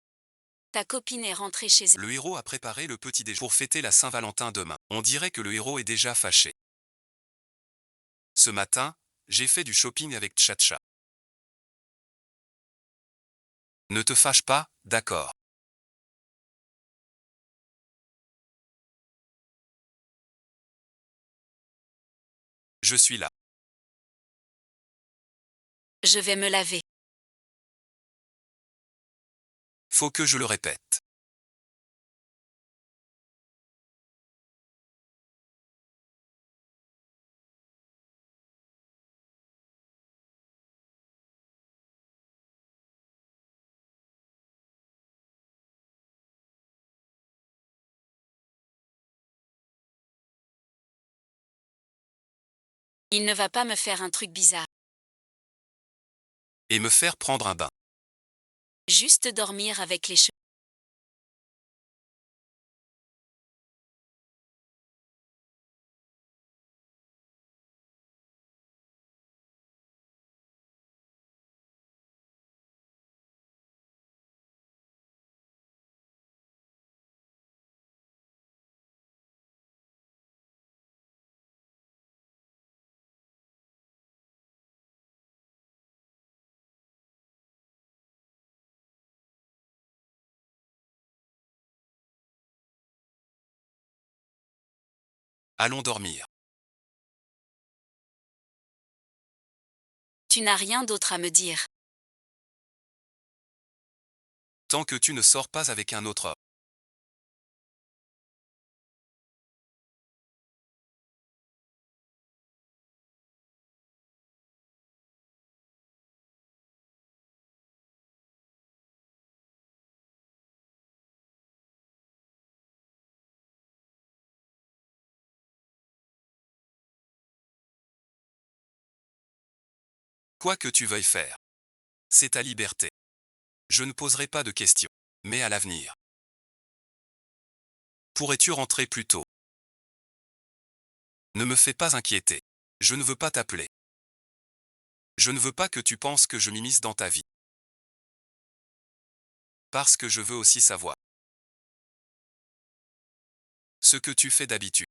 Ta copine est rentrée chez elle. Le héros a préparé le petit déjeuner pour fêter la Saint-Valentin demain. On dirait que le héros est déjà fâché. Ce matin, j'ai fait du shopping avec Tchatcha. Ne te fâche pas, d'accord. Je suis là. Je vais me laver. Faut que je le répète. Il ne va pas me faire un truc bizarre. Et me faire prendre un bain. Juste dormir avec les cheveux. Allons dormir. Tu n'as rien d'autre à me dire. Tant que tu ne sors pas avec un autre homme. Quoi que tu veuilles faire. C'est ta liberté. Je ne poserai pas de questions. Mais à l'avenir. Pourrais-tu rentrer plus tôt? Ne me fais pas inquiéter. Je ne veux pas t'appeler. Je ne veux pas que tu penses que je m'immisce dans ta vie. Parce que je veux aussi savoir ce que tu fais d'habitude.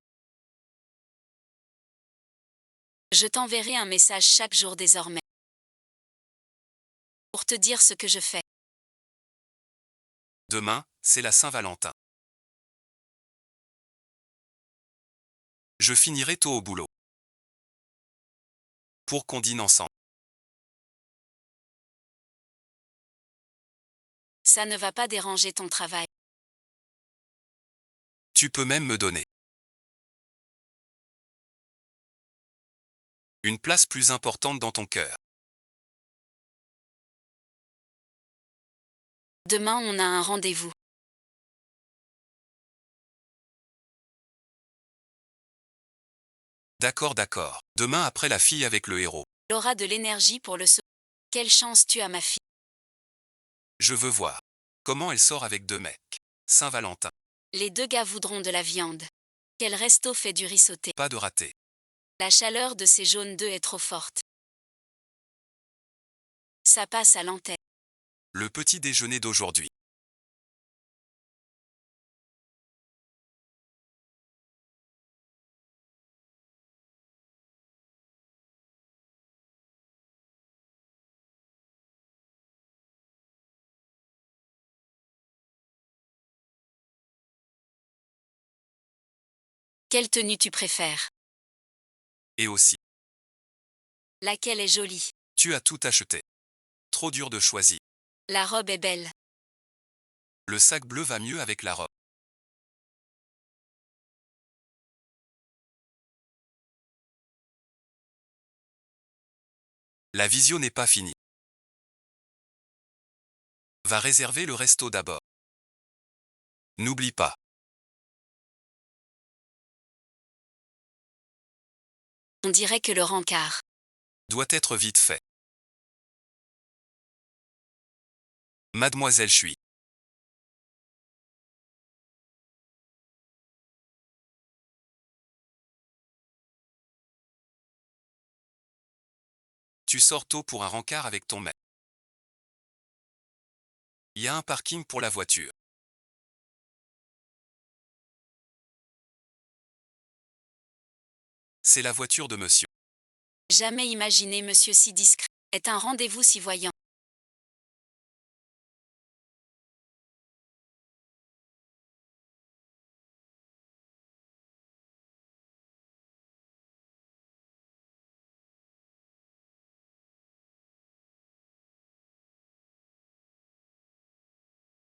Je t'enverrai un message chaque jour désormais. pour te dire ce que je fais. Demain, c'est la Saint-Valentin. Je finirai tôt au boulot. Pour qu'on dîne ensemble. Ça ne va pas déranger ton travail. Tu peux même me donner une place plus importante dans ton cœur. Demain, on a un rendez-vous. D'accord, d'accord. Demain après la fille avec le héros. Elle aura de l'énergie pour le sauver. Quelle chance tu as, ma fille. Je veux voir comment elle sort avec deux mecs. Saint-Valentin. Les deux gars voudront de la viande. Quel resto fait du riz sauté. Pas de raté. La chaleur de ces jaunes d'œufs est trop forte. Ça passe à l'antenne. Le petit déjeuner d'aujourd'hui. Quelle tenue tu préfères? Et aussi. Laquelle est jolie? Tu as tout acheté. Trop dur de choisir. La robe est belle. Le sac bleu va mieux avec la robe. La visio n'est pas finie. Va réserver le resto d'abord. N'oublie pas. On dirait que le rencard. Doit être vite fait. Mademoiselle Chui. Tu sors tôt pour un rencard avec ton mec. Il y a un parking pour la voiture. C'est la voiture de monsieur. Jamais imaginé monsieur si discret. Est un rendez-vous si voyant.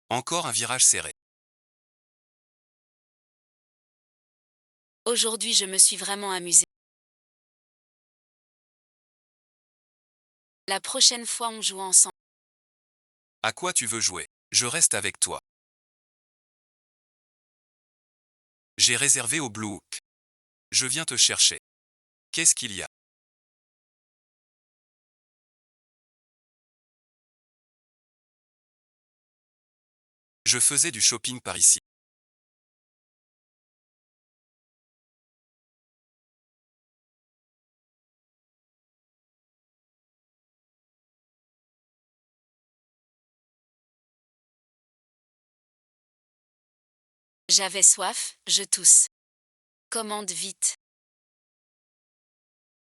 Encore un virage serré. Aujourd'hui, je me suis vraiment amusée. La prochaine fois, on joue ensemble. À quoi tu veux jouer? Je reste avec toi. J'ai réservé au Blue Hook. Je viens te chercher. Qu'est-ce qu'il y a? Je faisais du shopping par ici. J'avais soif, je tousse. Commande vite.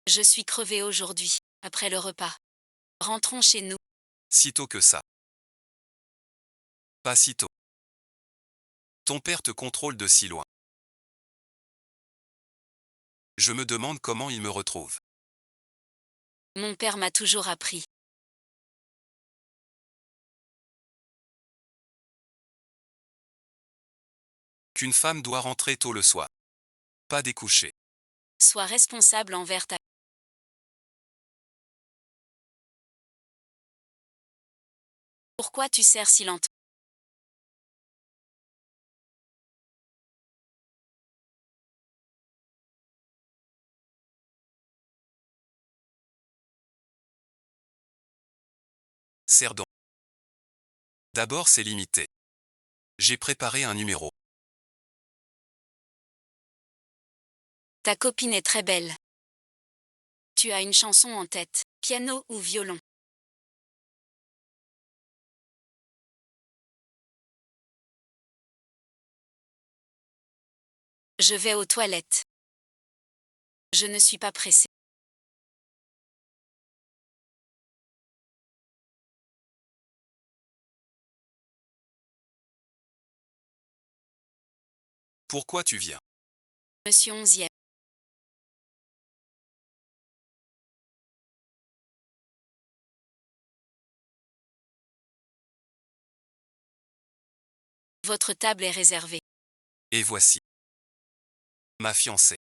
Je suis crevée aujourd'hui, après le repas. Rentrons chez nous. Sitôt que ça. Pas si tôt. Ton père te contrôle de si loin. Je me demande comment il me retrouve. Mon père m'a toujours appris. Qu'une femme doit rentrer tôt le soir. Pas découcher. Sois responsable envers ta... Pourquoi tu sers si lentement? Serre donc. D'abord c'est limité. J'ai préparé un numéro. Ta copine est très belle. Tu as une chanson en tête, piano ou violon? Je vais aux toilettes. Je ne suis pas pressée. Pourquoi tu viens? Monsieur 11e. Votre table est réservée. Et voici. Ma fiancée.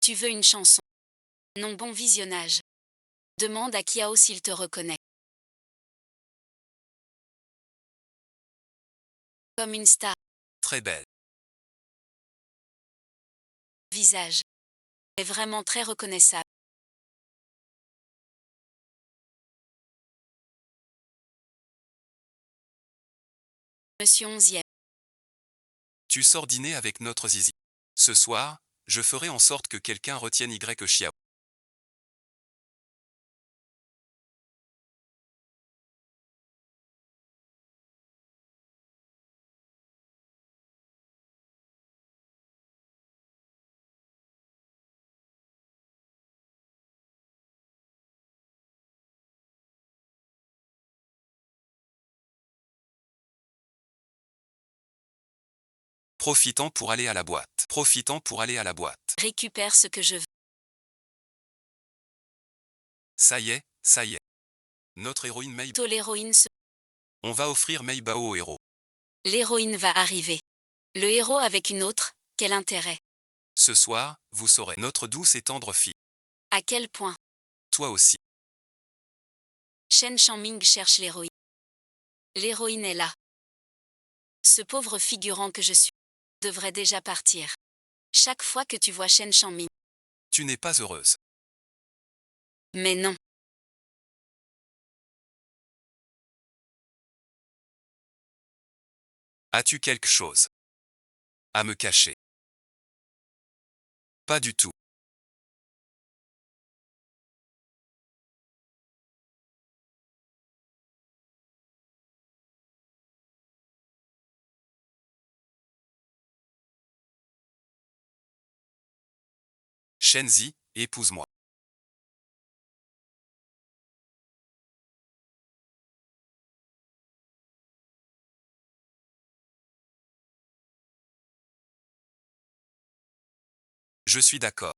Tu veux une chanson? Non, bon visionnage. Demande à Kiao s'il te reconnaît. Comme une star. Très belle. Visage. Est vraiment très reconnaissable. Monsieur 11e. Tu sors dîner avec notre zizi. Ce soir, je ferai en sorte que quelqu'un retienne Y Xiao. Profitant pour aller à la boîte. Profitant pour aller à la boîte. Récupère ce que je veux. Ça y est, ça y est. Notre héroïne Mei. L'héroïne se... On va offrir Mei Bao au héros. L'héroïne va arriver. Le héros avec une autre, quel intérêt? Ce soir, vous saurez. Notre douce et tendre fille. À quel point? Toi aussi. Shen Shangming cherche l'héroïne. L'héroïne est là. Ce pauvre figurant que je suis devrait déjà partir. Chaque fois que tu vois Shen Shangming. Tu n'es pas heureuse. Mais non. As-tu quelque chose à me cacher? Pas du tout. Shenzi, épouse-moi. Je suis d'accord.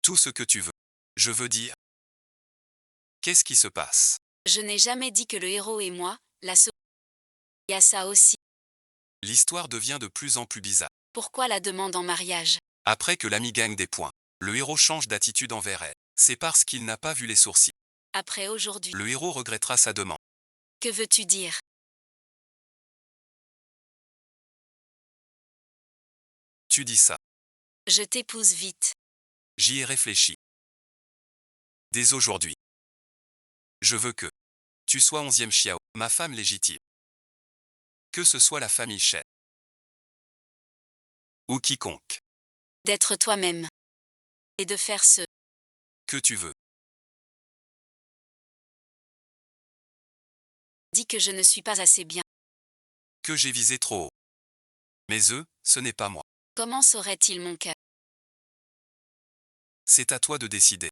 Tout ce que tu veux. Je veux dire. Qu'est-ce qui se passe? Je n'ai jamais dit que le héros et moi, la so... Il y a ça aussi. L'histoire devient de plus en plus bizarre. Pourquoi la demande en mariage? Après que l'ami gagne des points, le héros change d'attitude envers elle. C'est parce qu'il n'a pas vu les sourcils. Après aujourd'hui. Le héros regrettera sa demande. Que veux-tu dire? Tu dis ça. Je t'épouse vite. J'y ai réfléchi. Dès aujourd'hui. Je veux que tu sois 11e Xiao, ma femme légitime. Que ce soit la famille Shen. Ou quiconque. D'être toi-même. Et de faire ce Que tu veux. Dis que je ne suis pas assez bien. Que j'ai visé trop haut. Mais eux, ce n'est pas moi. Comment saurait-il mon cœur? C'est à toi de décider.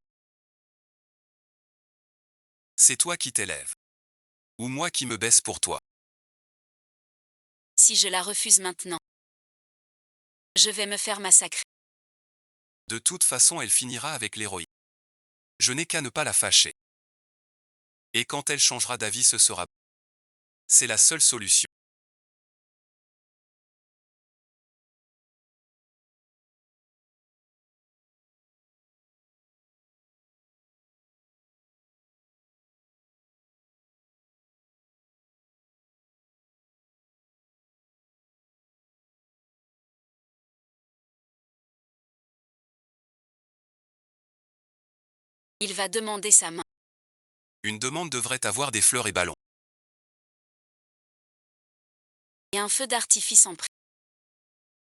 C'est toi qui t'élèves. Ou moi qui me baisse pour toi. Si je la refuse maintenant, je vais me faire massacrer. De toute façon, elle finira avec l'héroïne. Je n'ai qu'à ne pas la fâcher. Et quand elle changera d'avis, ce sera. C'est la seule solution. Il va demander sa main. Une demande devrait avoir des fleurs et ballons. Et un feu d'artifice en prix.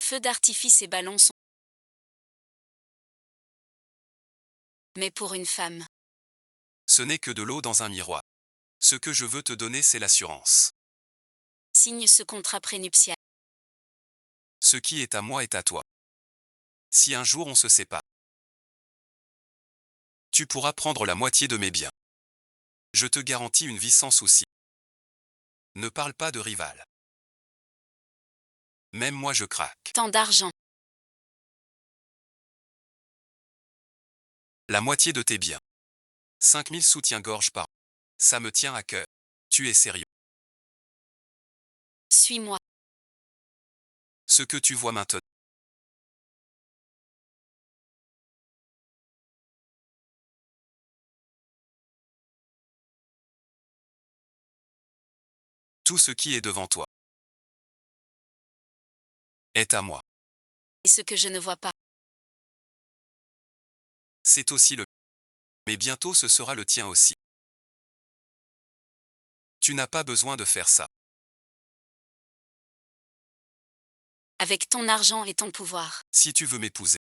Feu d'artifice et ballons sont... Mais pour une femme, Ce n'est que de l'eau dans un miroir. Ce que je veux te donner, c'est l'assurance. signe ce contrat prénuptial. Ce qui est à moi est à toi. Si un jour on se sépare, tu pourras prendre la moitié de mes biens. Je te garantis une vie sans souci. Ne parle pas de rival. Même moi je craque. Tant d'argent. La moitié de tes biens. 5000 soutiens-gorge par an. Ça me tient à cœur. Tu es sérieux. Suis-moi. Ce que tu vois maintenant. Tout ce qui est devant toi est à moi. Et ce que je ne vois pas. C'est aussi le mien. Mais bientôt ce sera le tien aussi. Tu n'as pas besoin de faire ça. Avec ton argent et ton pouvoir. Si tu veux m'épouser.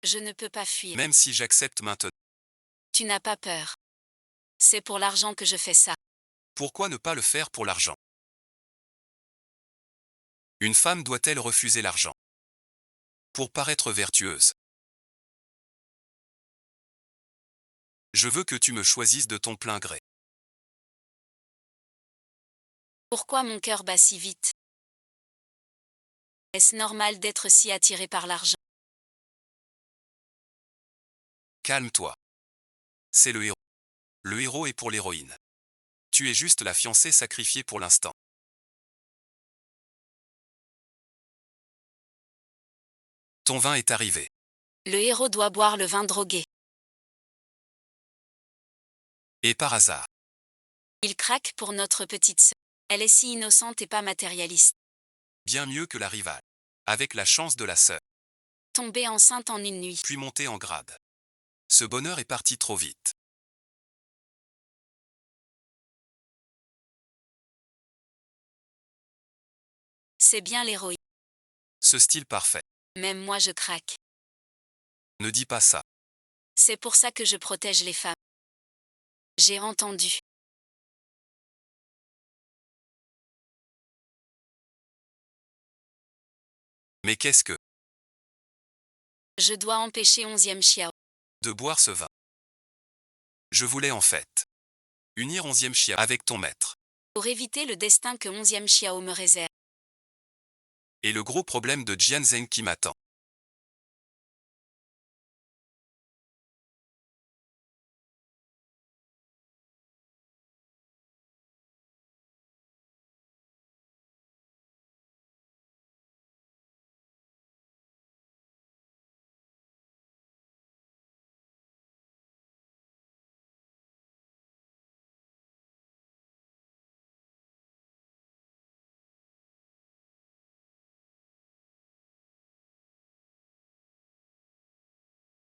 Je ne peux pas fuir. Même si j'accepte maintenant. Tu n'as pas peur. C'est pour l'argent que je fais ça. Pourquoi ne pas le faire pour l'argent? Une femme doit-elle refuser l'argent pour paraître vertueuse? Je veux que tu me choisisses de ton plein gré. Pourquoi mon cœur bat si vite? Est-ce normal d'être si attiré par l'argent? Calme-toi. C'est le héros. Le héros est pour l'héroïne. Tu es juste la fiancée sacrifiée pour l'instant. Ton vin est arrivé. Le héros doit boire le vin drogué. Et par hasard, Il craque pour notre petite sœur. Elle est si innocente et pas matérialiste. bien mieux que la rivale. Avec la chance de la sœur. Tombée enceinte en une nuit. Puis monter en grade. Ce bonheur est parti trop vite. C'est bien l'héroïne. Ce style parfait. Même moi je craque. Ne dis pas ça. C'est pour ça que je protège les femmes. J'ai entendu. Mais qu'est-ce que Je dois empêcher 11e Xiao. de boire ce vin? Je voulais en fait unir 11e Chia avec ton maître. Pour éviter le destin que 11e Xiao me réserve. Et le gros problème de Jianzheng qui m'attend.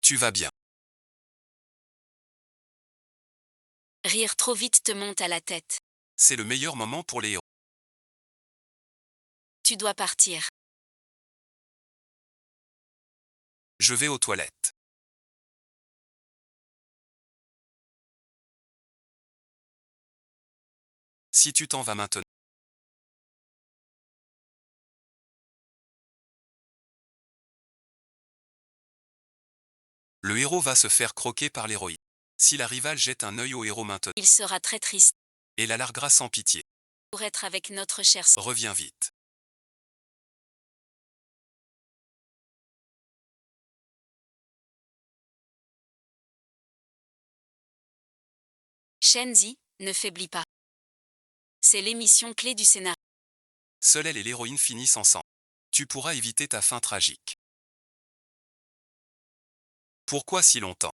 Tu vas bien. Rire trop vite te monte à la tête. C'est le meilleur moment pour les héros. Tu dois partir. Je vais aux toilettes. Si tu t'en vas maintenant. Le héros va se faire croquer par l'héroïne. Si la rivale jette un œil au héros maintenant, Il sera très triste. et la larguera sans pitié. Pour être avec notre chère sœur. Reviens vite. Shenzi, ne faiblis pas. C'est l'émission clé du scénario. Seule elle et l'héroïne finissent ensemble. Tu pourras éviter ta fin tragique. Pourquoi si longtemps?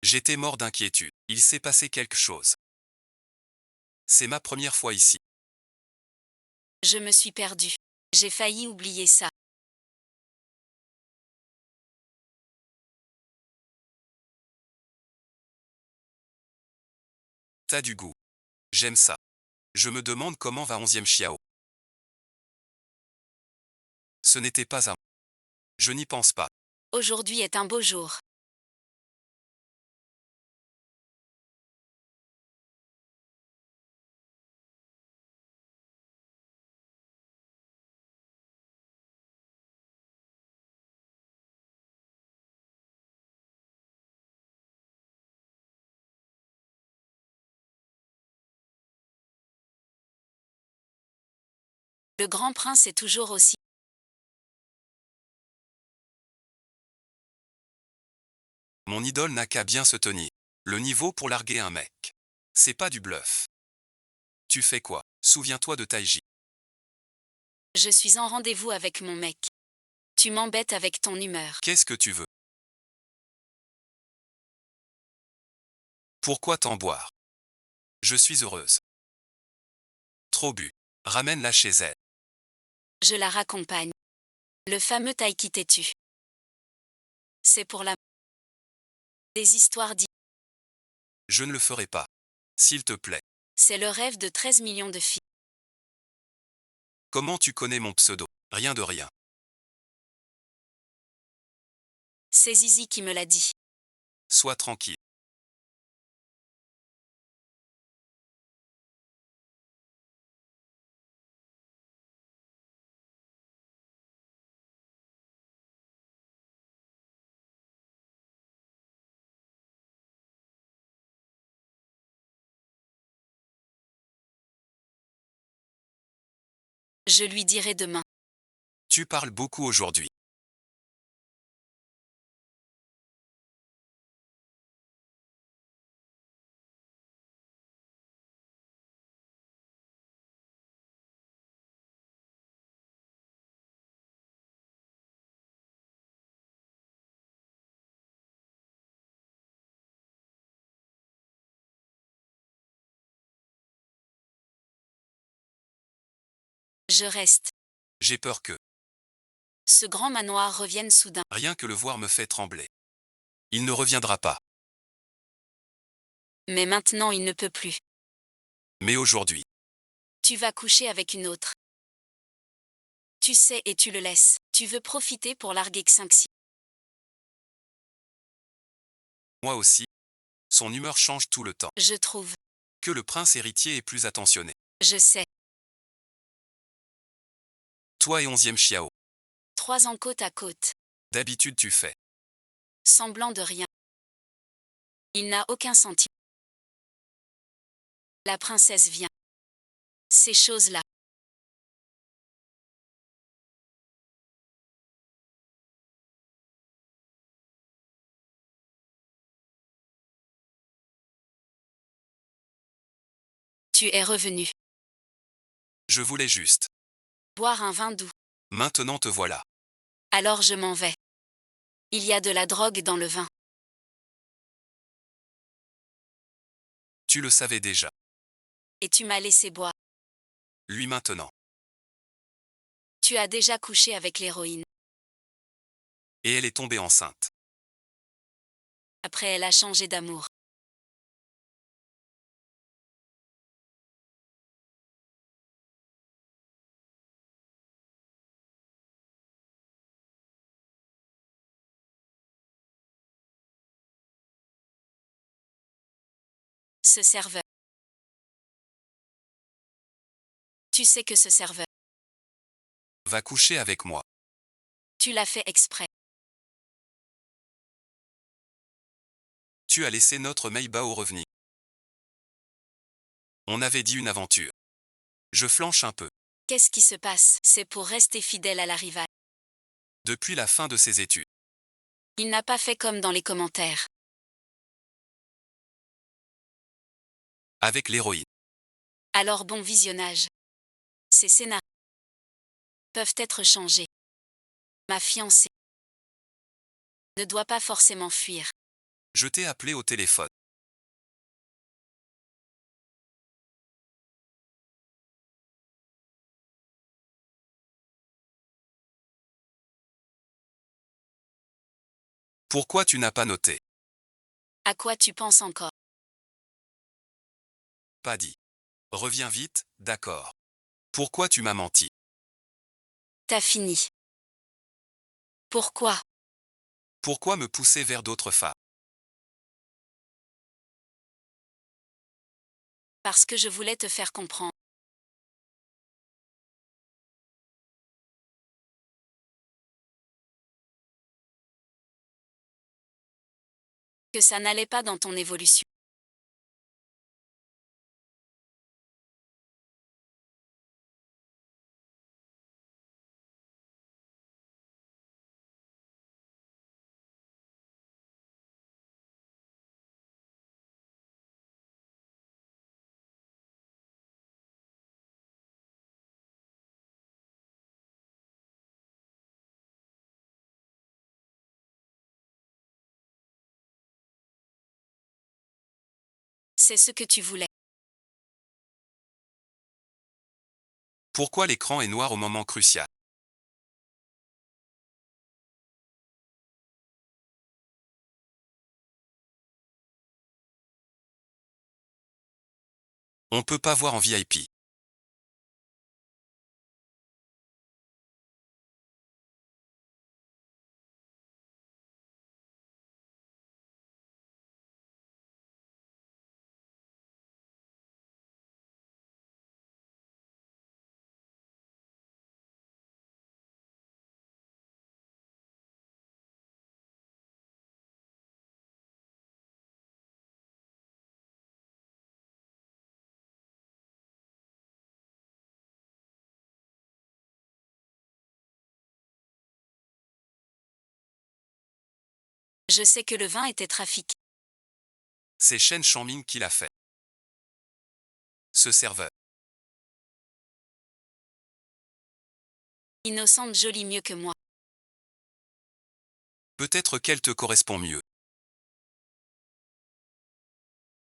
J'étais mort d'inquiétude. Il s'est passé quelque chose. C'est ma première fois ici. Je me suis perdue. J'ai failli oublier ça. T'as du goût. J'aime ça. Je me demande comment va 11e Xiao. Ce n'était pas à moi. Je n'y pense pas. Aujourd'hui est un beau jour. Le grand prince est toujours aussi. Mon idole n'a qu'à bien se tenir. Le niveau pour larguer un mec. C'est pas du bluff. Tu fais quoi? Souviens-toi de Taiji. Je suis en rendez-vous avec mon mec. Tu m'embêtes avec ton humeur. Qu'est-ce que tu veux? Pourquoi t'en boire? Je suis heureuse. Trop bu. Ramène-la chez elle. Je la raccompagne. Le fameux Taiki têtu. C'est pour la. Des histoires dit. Je ne le ferai pas. S'il te plaît. C'est le rêve de 13 millions de filles. Comment tu connais mon pseudo? Rien de rien. C'est Zizi qui me l'a dit. Sois tranquille. Je lui dirai demain. Tu parles beaucoup aujourd'hui. Je reste. J'ai peur que, Ce grand manoir revienne soudain. rien que le voir me fait trembler. Il ne reviendra pas. Mais maintenant il ne peut plus. Mais aujourd'hui, Tu vas coucher avec une autre. Tu sais et tu le laisses. Tu veux profiter pour larguer Xinxi. moi aussi, son humeur change tout le temps. Je trouve. Que le prince héritier est plus attentionné. Je sais. Toi et 11e Xiao. 3 ans côte à côte. D'habitude tu fais. Semblant de rien. Il n'a aucun sentiment. La princesse vient. Ces choses-là. Tu es revenu. Je voulais juste. Boire un vin doux. Maintenant te voilà. Alors je m'en vais. Il y a de la drogue dans le vin. Tu le savais déjà. Et tu m'as laissé boire. Lui maintenant. Tu as déjà couché avec l'héroïne. Et elle est tombée enceinte. Après elle a changé d'amour. Ce serveur. Tu sais que ce serveur. Va coucher avec moi. Tu l'as fait exprès. Tu as laissé notre Meiba au revenu. On avait dit une aventure. Je flanche un peu. Qu'est-ce qui se passe? C'est pour rester fidèle à la rivale. Depuis la fin de ses études. Il n'a pas fait comme dans les commentaires. Avec l'héroïne. Alors bon visionnage. Ces scénarios peuvent être changés. Ma fiancée ne doit pas forcément fuir. Je t'ai appelé au téléphone. Pourquoi tu n'as pas noté? À quoi tu penses encore? Pas dit. Reviens vite, d'accord. Pourquoi tu m'as menti? T'as fini. Pourquoi? Pourquoi me pousser vers d'autres femmes? Parce que je voulais te faire comprendre que ça n'allait pas dans ton évolution. C'est ce que tu voulais. Pourquoi l'écran est noir au moment crucial? On peut pas voir en VIP. Je sais que le vin était trafiqué. C'est Chen Shangming qui l'a fait. Ce serveur. Innocente jolie mieux que moi. Peut-être qu'elle te correspond mieux.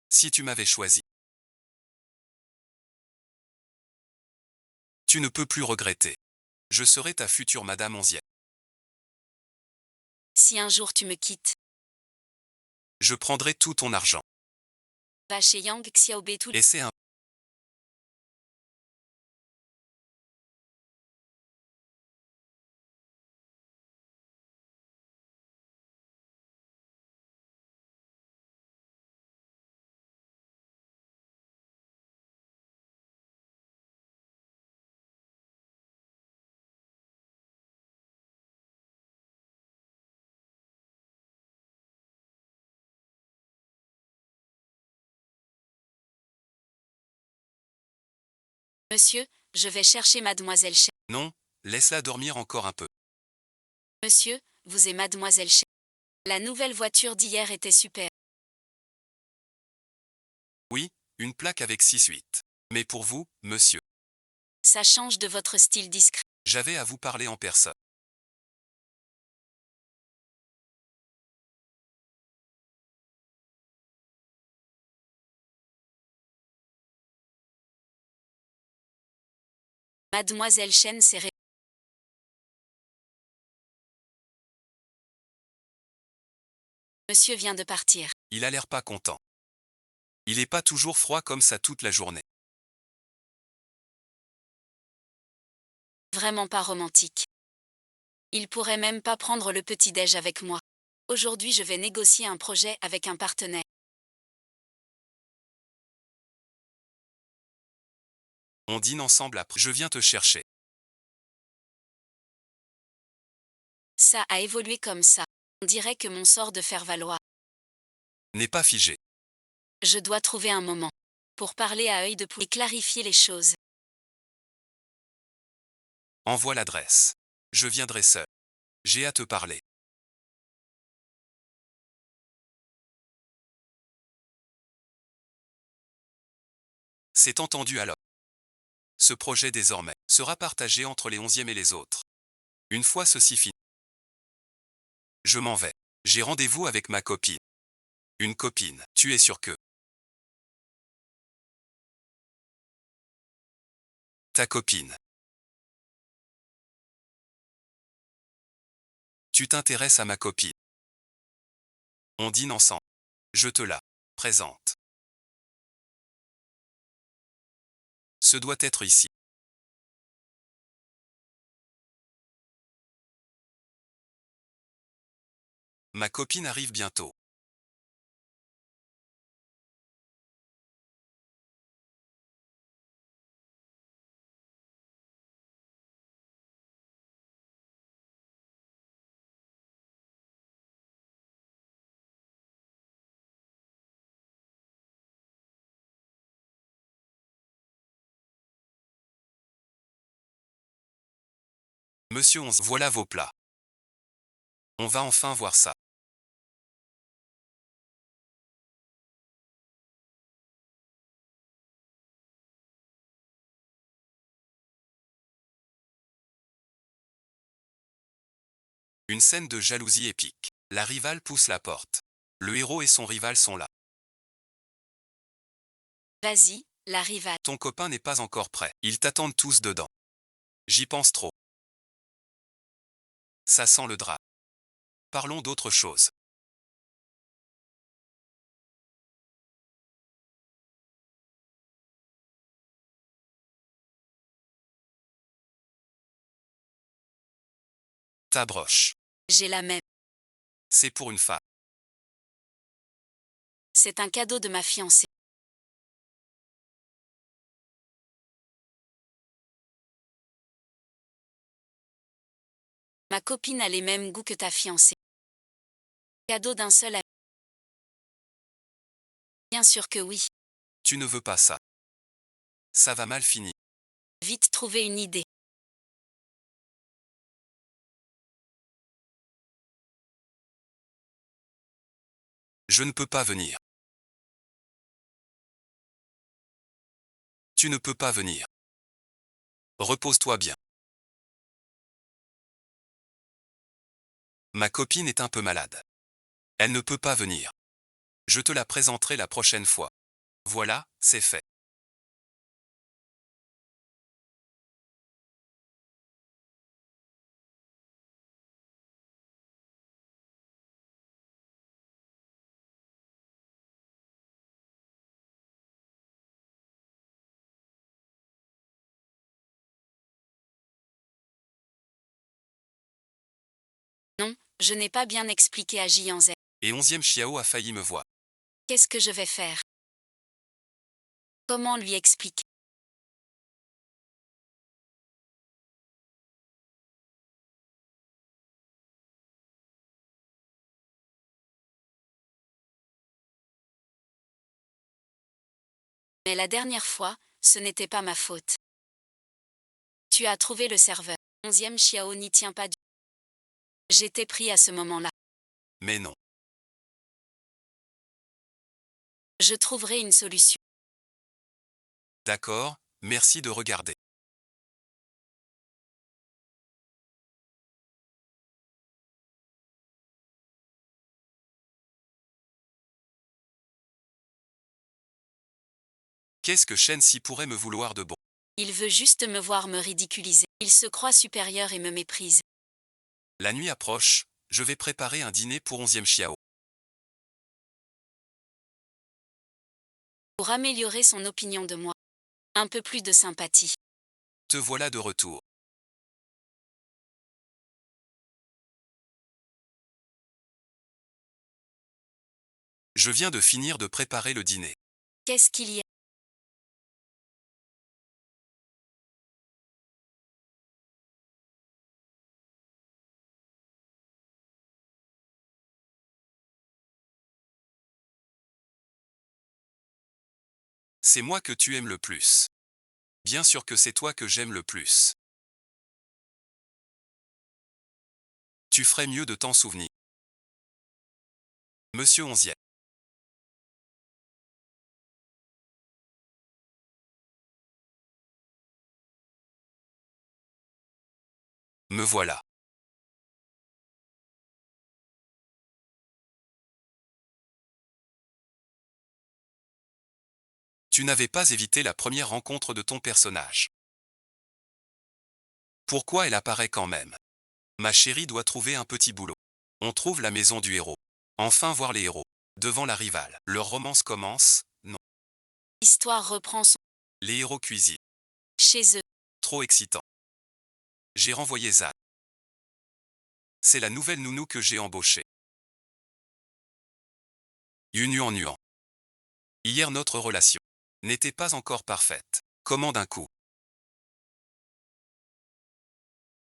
Si tu m'avais choisi. Tu ne peux plus regretter. Je serai ta future Madame Onzième. Si un jour tu me quittes, Je prendrai tout ton argent. va chez Yang Xiaobei tout. Et c'est un... Monsieur, je vais chercher mademoiselle Chen. Non, laisse-la dormir encore un peu. Monsieur, vous et mademoiselle Chen. La nouvelle voiture d'hier était super. Oui, une plaque avec 6-8. Mais pour vous, monsieur, Ça change de votre style discret. j'avais à vous parler en personne. Mademoiselle Chen s'est Monsieur vient de partir. Il a l'air pas content. Il est pas toujours froid comme ça toute la journée. Vraiment pas romantique. Il pourrait même pas prendre le petit-déj avec moi. Aujourd'hui, je vais négocier un projet avec un partenaire. On dîne ensemble après. Je viens te chercher. Ça a évolué comme ça. On dirait que mon sort de faire valoir. N'est pas figé. Je dois trouver un moment pour parler à œil de poule et clarifier les choses. Envoie l'adresse. Je viendrai seul. J'ai à te parler. C'est entendu alors. Ce projet désormais sera partagé entre les 11e et les autres. Une fois ceci fini, je m'en vais. J'ai rendez-vous avec ma copine. Une copine, tu es sûr que ta copine. Tu t'intéresses à ma copine. On dîne ensemble. Je te la présente. Ce doit être ici. Ma copine arrive bientôt. Monsieur, voilà vos plats. On va enfin voir ça. Une scène de jalousie épique. La rivale pousse la porte. Le héros et son rival sont là. Vas-y, la rivale. Ton copain n'est pas encore prêt. Ils t'attendent tous dedans. J'y pense trop. Ça sent le drap. Parlons d'autre chose. Ta broche. J'ai la même. C'est pour une femme. C'est un cadeau de ma fiancée. Ma copine a les mêmes goûts que ta fiancée. Cadeau d'un seul ami. Bien sûr que oui. Tu ne veux pas ça. Ça va mal finir. Vite trouver une idée. Je ne peux pas venir. Tu ne peux pas venir. Repose-toi bien. Ma copine est un peu malade. Elle ne peut pas venir. Je te la présenterai la prochaine fois. Voilà, c'est fait. Non, je n'ai pas bien expliqué à Jianzhe. Et 11e Xiao a failli me voir. Qu'est-ce que je vais faire? Comment lui expliquer? Mais la dernière fois, ce n'était pas ma faute. Tu as trouvé le serveur. 11e Xiao n'y tient pas du. J'étais pris à ce moment-là. Mais non. Je trouverai une solution. D'accord, merci de regarder. Qu'est-ce que Shen Si pourrait me vouloir de bon? Il veut juste me voir me ridiculiser. Il se croit supérieur et me méprise. La nuit approche, je vais préparer un dîner pour 11e Xiao. Pour améliorer son opinion de moi. Un peu plus de sympathie. Te voilà de retour. Je viens de finir de préparer le dîner. Qu'est-ce qu'il y a? C'est moi que tu aimes le plus. Bien sûr que c'est toi que j'aime le plus. Tu ferais mieux de t'en souvenir. Monsieur 11e. Me voilà. Tu n'avais pas évité la première rencontre de ton personnage. Pourquoi elle apparaît quand même? Ma chérie doit trouver un petit boulot. On trouve la maison du héros. Enfin voir les héros. Devant la rivale. Leur romance commence. Non. L'histoire reprend son. Les héros cuisinent. Chez eux. Trop excitant. J'ai renvoyé Zan. C'est la nouvelle nounou que j'ai embauchée. Yunu en nuant. Hier notre relation n'était pas encore parfaite. Comment d'un coup?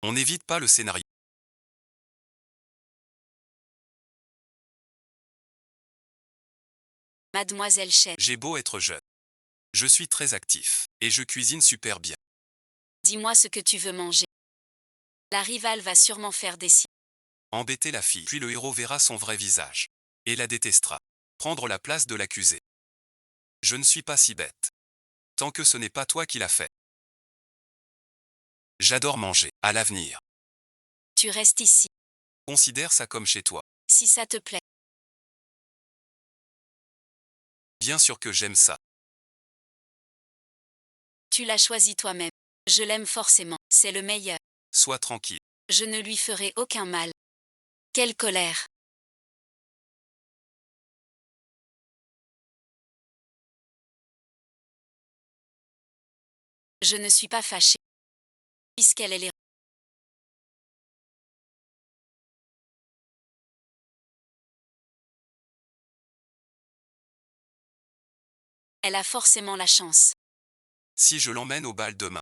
On n'évite pas le scénario. Mademoiselle Chen. J'ai beau être jeune. Je suis très actif. Et je cuisine super bien. Dis-moi ce que tu veux manger. La rivale va sûrement faire des signes. Embêter la fille. Puis le héros verra son vrai visage. Et la détestera. Prendre la place de l'accusé. Je ne suis pas si bête. Tant que ce n'est pas toi qui l'as fait. J'adore manger. À l'avenir. Tu restes ici. Considère ça comme chez toi. Si ça te plaît. Bien sûr que j'aime ça. Tu l'as choisi toi-même. Je l'aime forcément, c'est le meilleur. Sois tranquille. Je ne lui ferai aucun mal. Quelle colère. Je ne suis pas fâchée. Puisqu'elle est les... Elle a forcément la chance. Si je l'emmène au bal demain,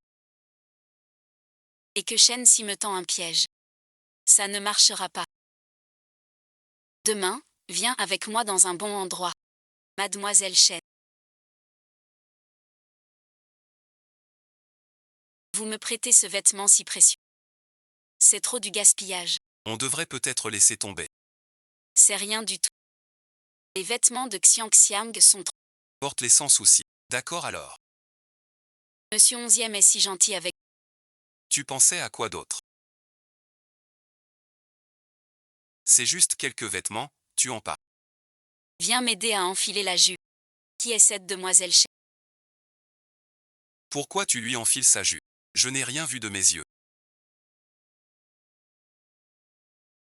Et que Shen s'y me tend un piège. Ça ne marchera pas. Demain, viens avec moi dans un bon endroit. Mademoiselle Shen. Vous me prêtez ce vêtement si précieux. C'est trop du gaspillage. on devrait peut-être laisser tomber. C'est rien du tout. Les vêtements de Xiang sont trop... Porte-les sans souci. D'accord alors. Monsieur 11e est si gentil avec... Tu pensais à quoi d'autre? C'est juste quelques vêtements, tu en pas. Viens m'aider à enfiler la jupe. Qui est cette demoiselle Shen? Pourquoi tu lui enfiles sa jupe? Je n'ai rien vu de mes yeux.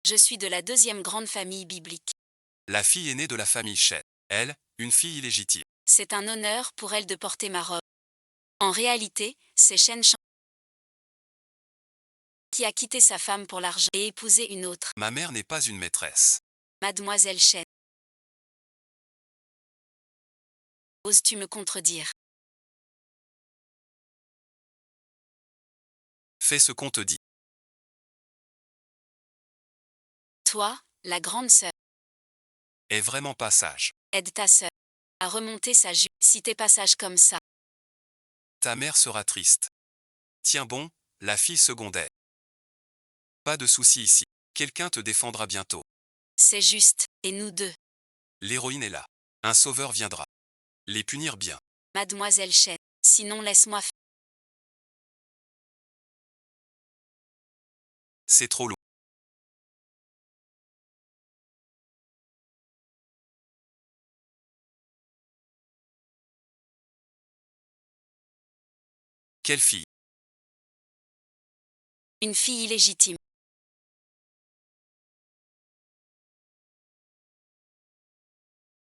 Je suis de la deuxième grande famille biblique. La fille aînée de la famille Shen. Elle, une fille illégitime. C'est un honneur pour elle de porter ma robe. En réalité, c'est Shen Shang qui a quitté sa femme pour l'argent et épousé une autre, Ma mère n'est pas une maîtresse. Mademoiselle Shen. Oses-tu me contredire? Fais ce qu'on te dit. Toi, la grande sœur, Est vraiment pas sage. aide ta sœur à remonter sa jupe. Si t'es pas sage comme ça, Ta mère sera triste. Tiens bon, la fille secondaire. Pas de souci ici. Quelqu'un te défendra bientôt. c'est juste, et nous deux, L'héroïne est là. Un sauveur viendra. Les punir bien. Mademoiselle Shen. Sinon laisse-moi faire. C'est trop lourd. Quelle fille? Une fille illégitime.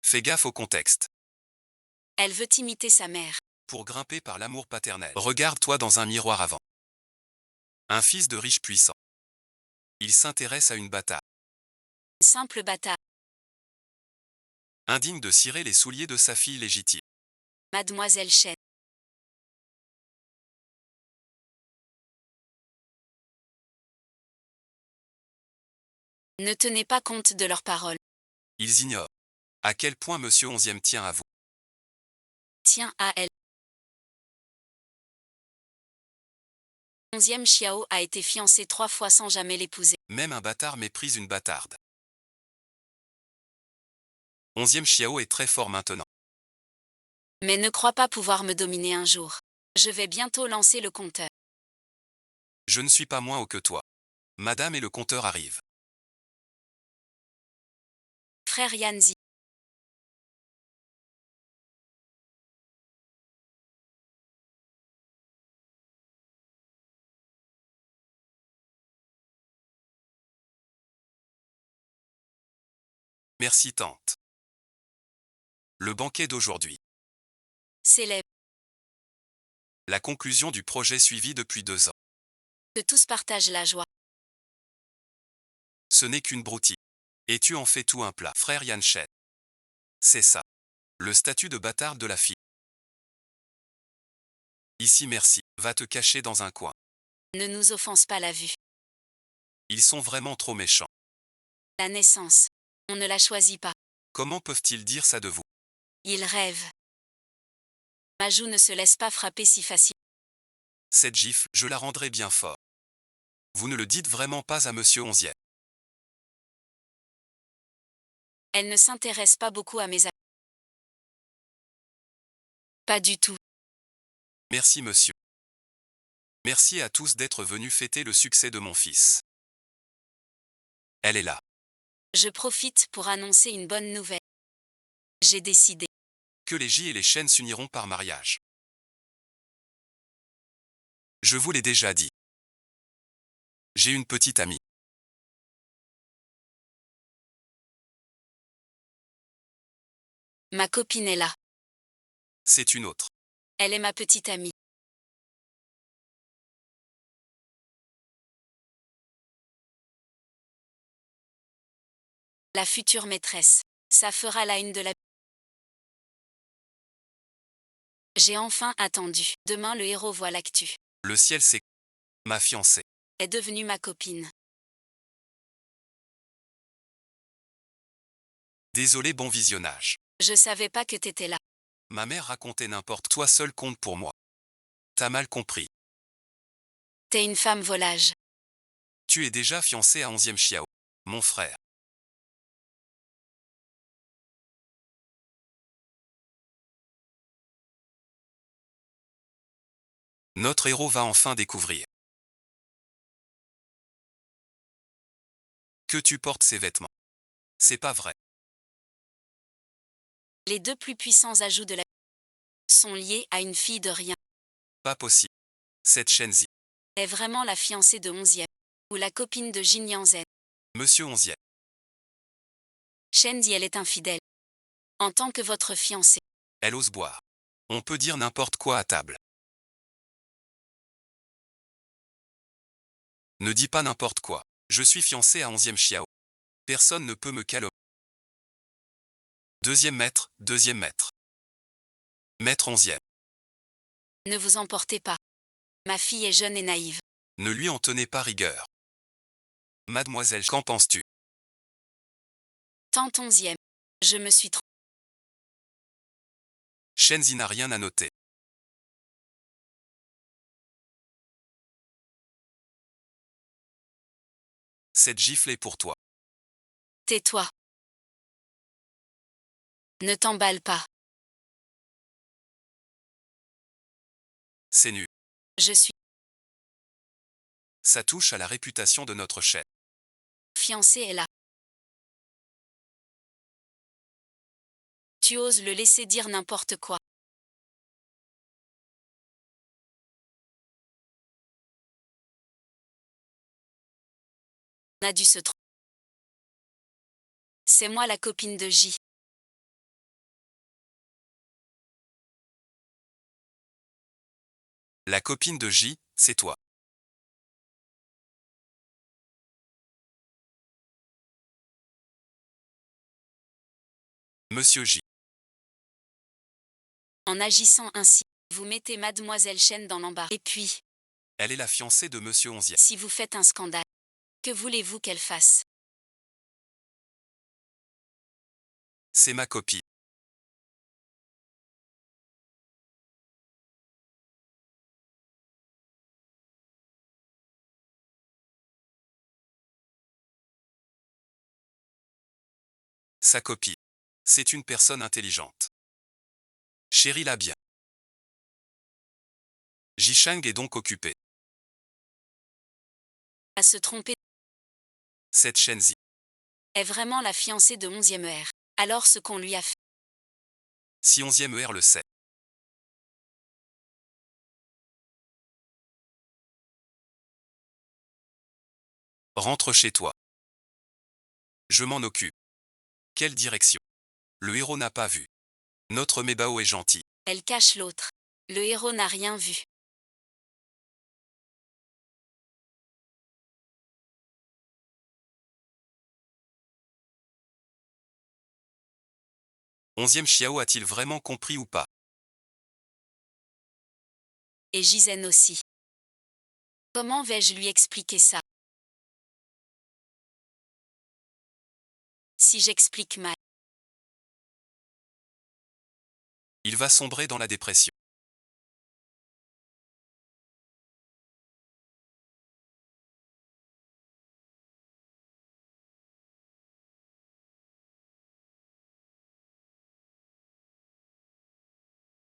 Fais gaffe au contexte. Elle veut imiter sa mère. Pour grimper par l'amour paternel. Regarde-toi dans un miroir avant. Un fils de riche puissant. Il s'intéresse à une bâtarde. Simple bâtard. Indigne de cirer les souliers de sa fille légitime. Mademoiselle Shen. Ne tenez pas compte de leurs paroles. Ils ignorent. À quel point Monsieur 11e tient à vous. Tiens à elle. 11e Xiao a été fiancé 3 fois sans jamais l'épouser. Même un bâtard méprise une bâtarde. 11e Xiao est très fort maintenant. Mais ne crois pas pouvoir me dominer un jour. Je vais bientôt lancer le compteur. Je ne suis pas moins haut que toi. Madame et le compteur arrivent. Frère Yanzi. Merci tante. Le banquet d'aujourd'hui. Célèbre. La conclusion du projet suivi depuis 2 ans. Que tous partagent la joie. Ce n'est qu'une broutille. Et tu en fais tout un plat. Frère Yan Shen. C'est ça. Le statut de bâtard de la fille. Ici merci. Va te cacher dans un coin. Ne nous offense pas la vue. Ils sont vraiment trop méchants. La naissance. On ne la choisit pas. Comment peuvent-ils dire ça de vous? Ils rêvent. Ma joue ne se laisse pas frapper si facilement. Cette gifle, je la rendrai bien fort. Vous ne le dites vraiment pas à Monsieur 11e. Elle ne s'intéresse pas beaucoup à mes amis. Pas du tout. Merci monsieur. Merci à tous d'être venus fêter le succès de mon fils. Elle est là. Je profite pour annoncer une bonne nouvelle. J'ai décidé. Que les J et les Shen s'uniront par mariage. Je vous l'ai déjà dit. J'ai une petite amie. Ma copine est là. C'est une autre. Elle est ma petite amie. La future maîtresse. Ça fera la une de la... J'ai enfin attendu. Demain le héros voit l'actu. Le ciel c'est ma fiancée. Est devenue ma copine. Désolé, bon visionnage. Je savais pas que t'étais là. Ma mère racontait n'importe toi seul compte pour moi. T'as mal compris. T'es une femme volage. Tu es déjà fiancé à 11e Chiao. Mon frère. Notre héros va enfin découvrir que tu portes ces vêtements. C'est pas vrai. Les deux plus puissants ajouts de la... sont liés à une fille de rien. Pas possible. Cette Shenzi. Est vraiment la fiancée de 11e. Ou la copine de Jin Yang-zen. Monsieur 11e. Shenzi, elle est infidèle. En tant que votre fiancée. Elle ose boire. On peut dire n'importe quoi à table. Ne dis pas n'importe quoi. Je suis fiancé à 11e Chiao. Personne ne peut me calomnier. Deuxième maître, deuxième maître. Maître 11e. Ne vous emportez pas. Ma fille est jeune et naïve. Ne lui en tenez pas rigueur. Mademoiselle, qu'en penses-tu? Tante 11e. Je me suis trompée. Shenzi n'a rien à noter. Cette gifle est pour toi. Tais-toi. Ne t'emballe pas. C'est nu. Je suis Ça touche à la réputation de notre chaîne. fiancée est là. Tu oses le laisser dire n'importe quoi. On a dû se tromper. C'est moi la copine de J. La copine de J, c'est toi. Monsieur J. En agissant ainsi, vous mettez Mademoiselle Chen dans l'embarras. Et puis, Elle est la fiancée de Monsieur 11e. si vous faites un scandale, que voulez-vous qu'elle fasse? C'est ma copine. Sa copine. C'est une personne intelligente. Chérie-la bien. Jishang est donc occupé. À se tromper Cette Shenzi. est vraiment la fiancée de 11e ER. Alors ce qu'on lui a fait, Si 11e ER le sait. Rentre chez toi. Je m'en occupe. Quelle direction? Le héros n'a pas vu. Notre Mébao est gentil. elle cache l'autre. Le héros n'a rien vu. Onzième Chiao a-t-il vraiment compris ou pas? Et Jizen aussi. Comment vais-je lui expliquer ça? Si j'explique mal, Il va sombrer dans la dépression.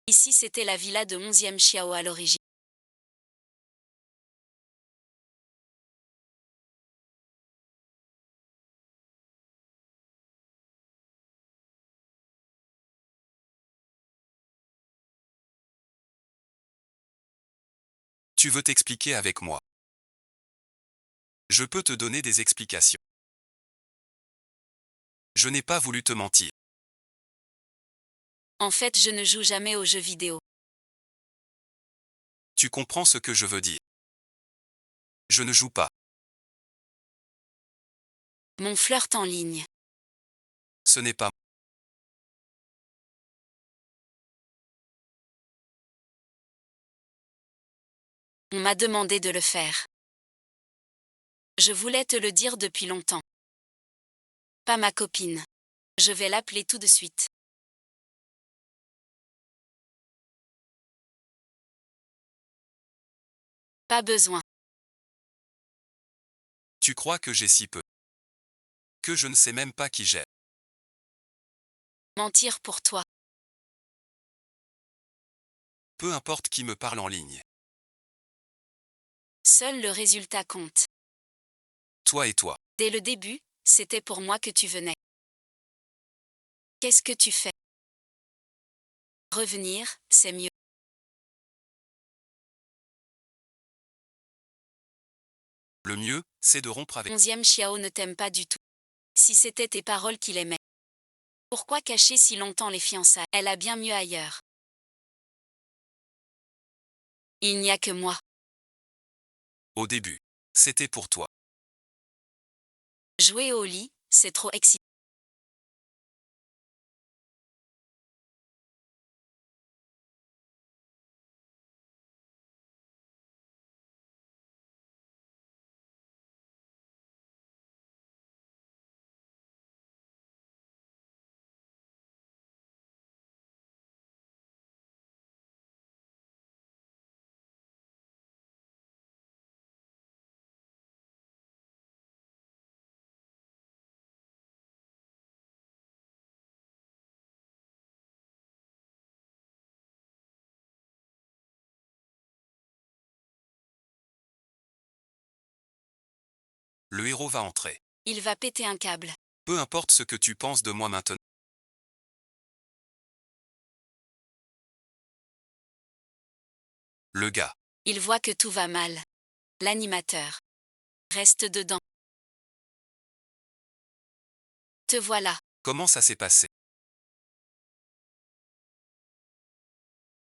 ici c'était la villa de 11e Chiao à l'origine. Tu veux t'expliquer avec moi. Je peux te donner des explications. Je n'ai pas voulu te mentir. En fait, je ne joue jamais aux jeux vidéo. Tu comprends ce que je veux dire. Je ne joue pas. Mon flirt en ligne. Ce n'est pas. On m'a demandé de le faire. Je voulais te le dire depuis longtemps. Pas ma copine. Je vais l'appeler tout de suite. Pas besoin. Tu crois que j'ai si peu. Que je ne sais même pas qui j'ai. Mentir pour toi. Peu importe qui me parle en ligne. Seul le résultat compte. Toi et toi. Dès le début, c'était pour moi que tu venais. Qu'est-ce que tu fais? Revenir, c'est mieux. Le mieux, c'est de rompre avec. 11e Xiao ne t'aime pas du tout. Si c'était tes paroles qu'il aimait. Pourquoi cacher si longtemps les fiançailles? Elle a bien mieux ailleurs. Il n'y a que moi. Au début. C'était pour toi. Jouer au lit, c'est trop excitant. Le héros va entrer. Il va péter un câble. Peu importe ce que tu penses de moi maintenant. Le gars. Il voit que tout va mal. L'animateur. Reste dedans. Te voilà. Comment ça s'est passé?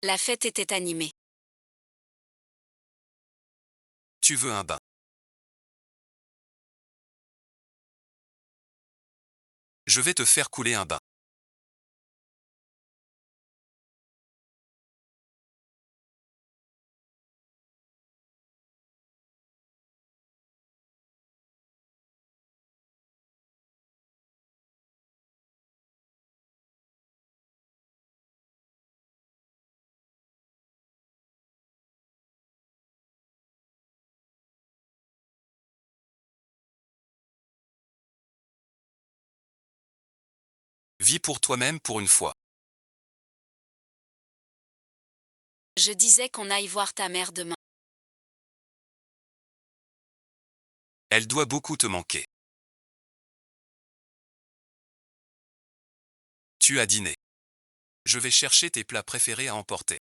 La fête était animée. Tu veux un bain. Je vais te faire couler un bain. Vis pour toi-même pour une fois. Je disais qu'on aille voir ta mère demain. Elle doit beaucoup te manquer. Tu as dîné. Je vais chercher tes plats préférés à emporter.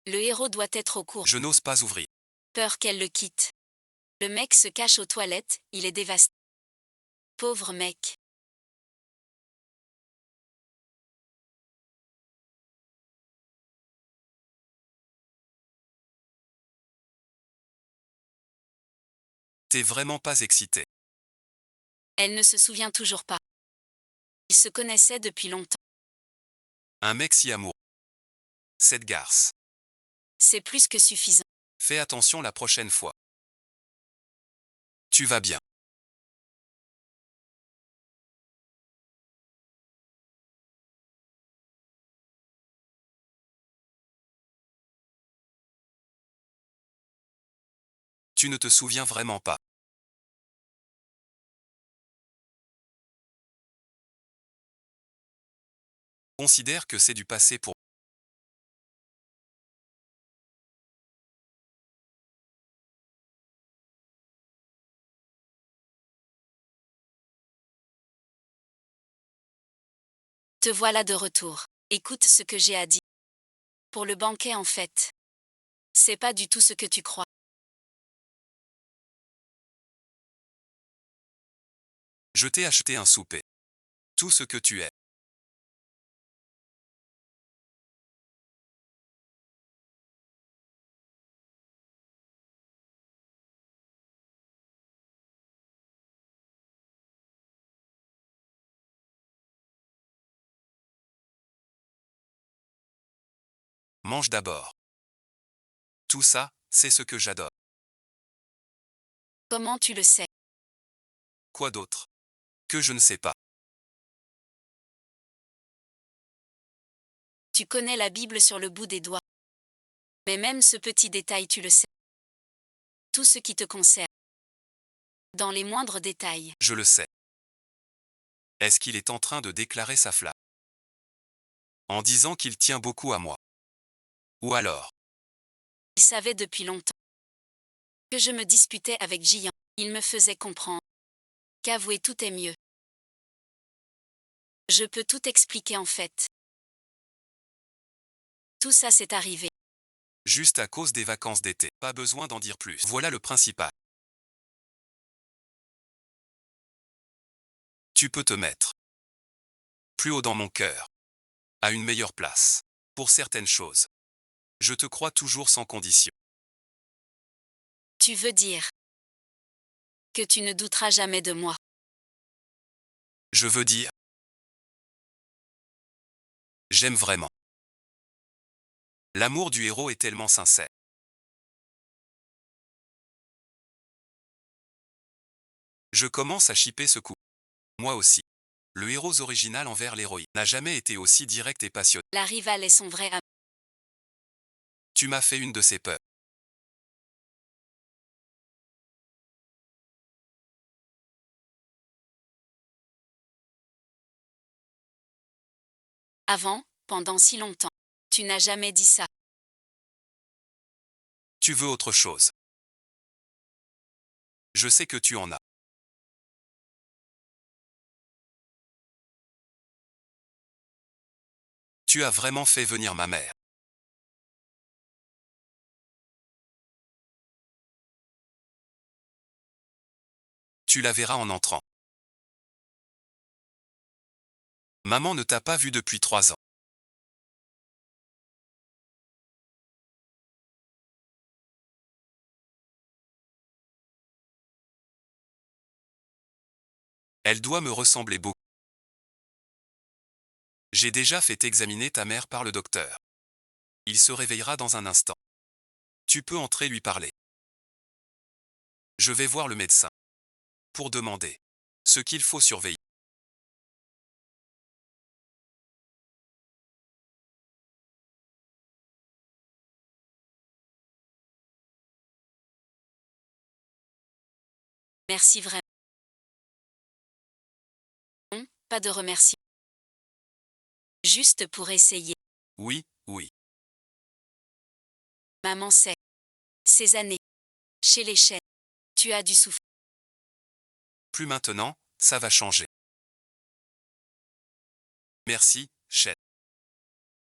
Le héros doit être au courant. Je n'ose pas ouvrir. Peur qu'elle le quitte. Le mec se cache aux toilettes, il est dévasté. Pauvre mec. T'es vraiment pas excité. Elle ne se souvient toujours pas. Ils se connaissaient depuis longtemps. Un mec si amoureux. Cette garce. C'est plus que suffisant. Fais attention la prochaine fois. Tu vas bien. Tu ne te souviens vraiment pas. Considère que c'est du passé pour Te voilà de retour. Écoute ce que j'ai à dire. Pour le banquet en fait. C'est pas du tout ce que tu crois. Je t'ai acheté un souper. Tout ce que tu es. Mange d'abord. Tout ça, c'est ce que j'adore. Comment tu le sais? Quoi d'autre? Que je ne sais pas. Tu connais la Bible sur le bout des doigts. Mais même ce petit détail tu le sais. Tout ce qui te concerne. Dans les moindres détails. Je le sais. Est-ce qu'il est en train de déclarer sa flamme? En disant qu'il tient beaucoup à moi. Ou alors, Il savait depuis longtemps que je me disputais avec Gian. Il me faisait comprendre qu'avouer tout est mieux. Je peux tout expliquer en fait. Tout ça s'est arrivé. juste à cause des vacances d'été. Pas besoin d'en dire plus. Voilà le principal. Tu peux te mettre plus haut dans mon cœur. À une meilleure place. Pour certaines choses. Je te crois toujours sans condition. Tu veux dire que tu ne douteras jamais de moi. Je veux dire, j'aime vraiment. L'amour du héros est tellement sincère. Je commence à shipper ce coup. Moi aussi. Le héros original envers l'héroïne n'a jamais été aussi direct et passionné. La rivale est son vrai ami. Tu m'as fait une de ces peurs. Avant, pendant si longtemps. Tu n'as jamais dit ça. Tu veux autre chose. Je sais que tu en as. Tu as vraiment fait venir ma mère. Tu la verras en entrant. Maman ne t'a pas vu depuis 3 ans. Elle doit me ressembler beaucoup. J'ai déjà fait examiner ta mère par le docteur. Il se réveillera dans un instant. Tu peux entrer lui parler. Je vais voir le médecin. Pour demander ce qu'il faut surveiller. Merci vraiment. Non, pas de remerciement. Juste pour essayer. Oui, oui. Maman sait. Ces années. Chez les chaînes. Tu as dû souffrir. Plus maintenant, ça va changer. Merci, Chet.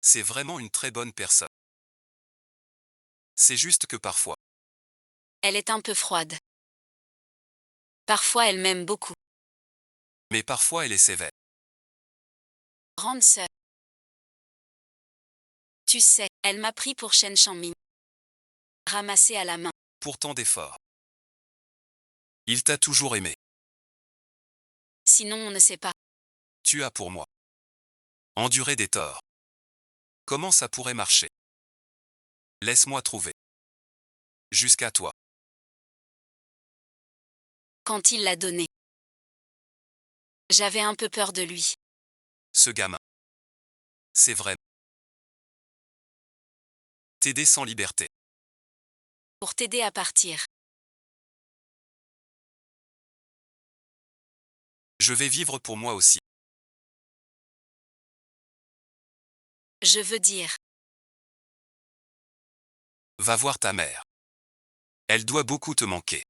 C'est vraiment une très bonne personne. C'est juste que parfois, Elle est un peu froide. Parfois elle m'aime beaucoup. mais parfois elle est sévère. Grande sœur. Tu sais, elle m'a pris pour Shen Changming. Ramassé à la main. Pour tant d'efforts. Il t'a toujours aimé. Sinon on ne sait pas. Tu as pour moi enduré des torts. Comment ça pourrait marcher? Laisse-moi trouver. Jusqu'à toi. Quand il l'a donné. J'avais un peu peur de lui. Ce gamin. C'est vrai. T'aider sans liberté. Pour t'aider à partir. Je vais vivre pour moi aussi. Je veux dire. Va voir ta mère. Elle doit beaucoup te manquer.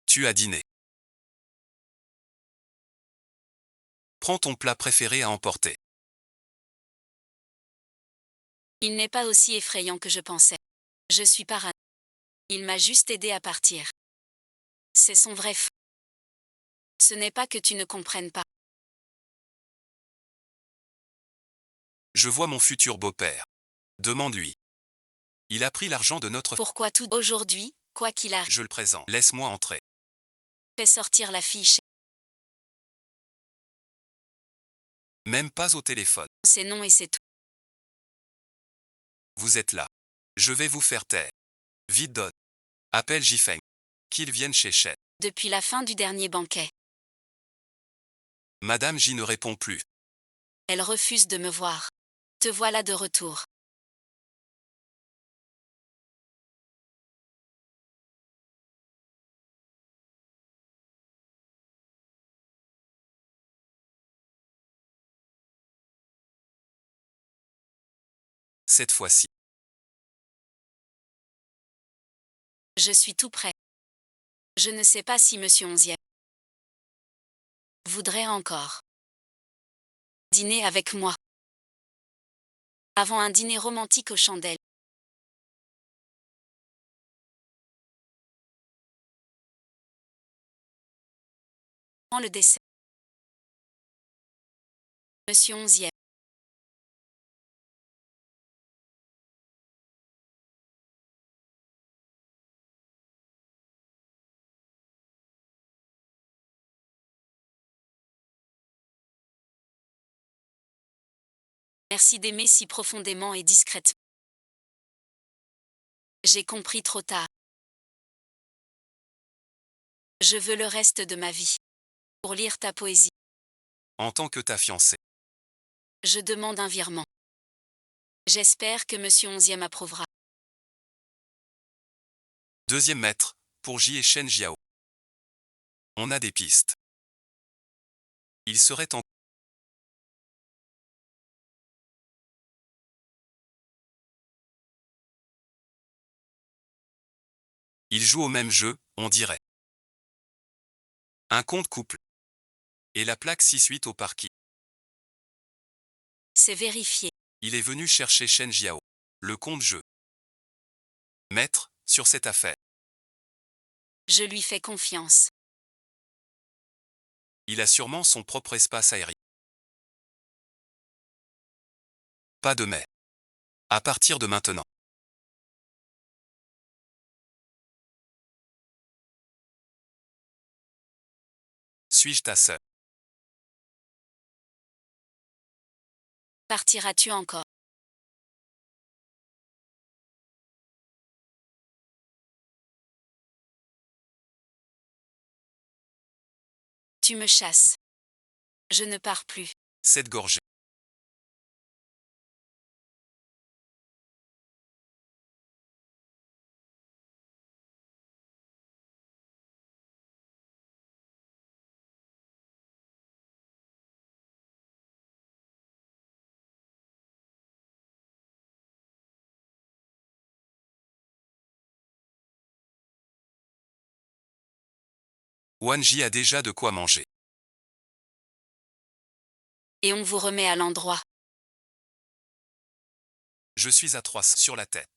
Tu as dîné. Prends ton plat préféré à emporter. Il n'est pas aussi effrayant que je pensais. Je suis parano. Il m'a juste aidé à partir. C'est son vrai fond. Ce n'est pas que tu ne comprennes pas. Je vois mon futur beau-père. Demande-lui. Il a pris l'argent de notre... Pourquoi tout aujourd'hui, quoi qu'il arrive, Je le présente. Laisse-moi entrer. fais sortir la fiche. Même pas au téléphone. C'est non et c'est tout. Vous êtes là. Je vais vous faire taire. Vite donne. Appelle Jifeng. Qu'il vienne chez Shen. Depuis la fin du dernier banquet, Madame J ne répond plus. elle refuse de me voir. Te voilà de retour. Cette fois-ci. Je suis tout prêt. Je ne sais pas si Monsieur Onzième voudrait encore dîner avec moi. Avant un dîner romantique aux chandelles. Prends le dessert. Monsieur Onzième. Merci d'aimer si profondément et discrètement. J'ai compris trop tard. Je veux le reste de ma vie. Pour lire ta poésie. En tant que ta fiancée. Je demande un virement. J'espère que Monsieur Onzième approuvera. Deuxième maître, pour J et Shen Jiao. On a des pistes. Il serait en... Ils jouent au même jeu, on dirait. Un compte couple. Et la plaque 6-8 au parking. C'est vérifié. Il est venu chercher Shen Jiao. Le compte jeu. Maître, sur cette affaire. Je lui fais confiance. Il a sûrement son propre espace aérien. Pas de mais. À partir de maintenant. Suis-je ta sœur? Partiras-tu encore? Tu me chasses. Je ne pars plus. Cette gorgée. Wanji a déjà de quoi manger. Et on vous remet à l'endroit. Je suis à 3 sur la tête.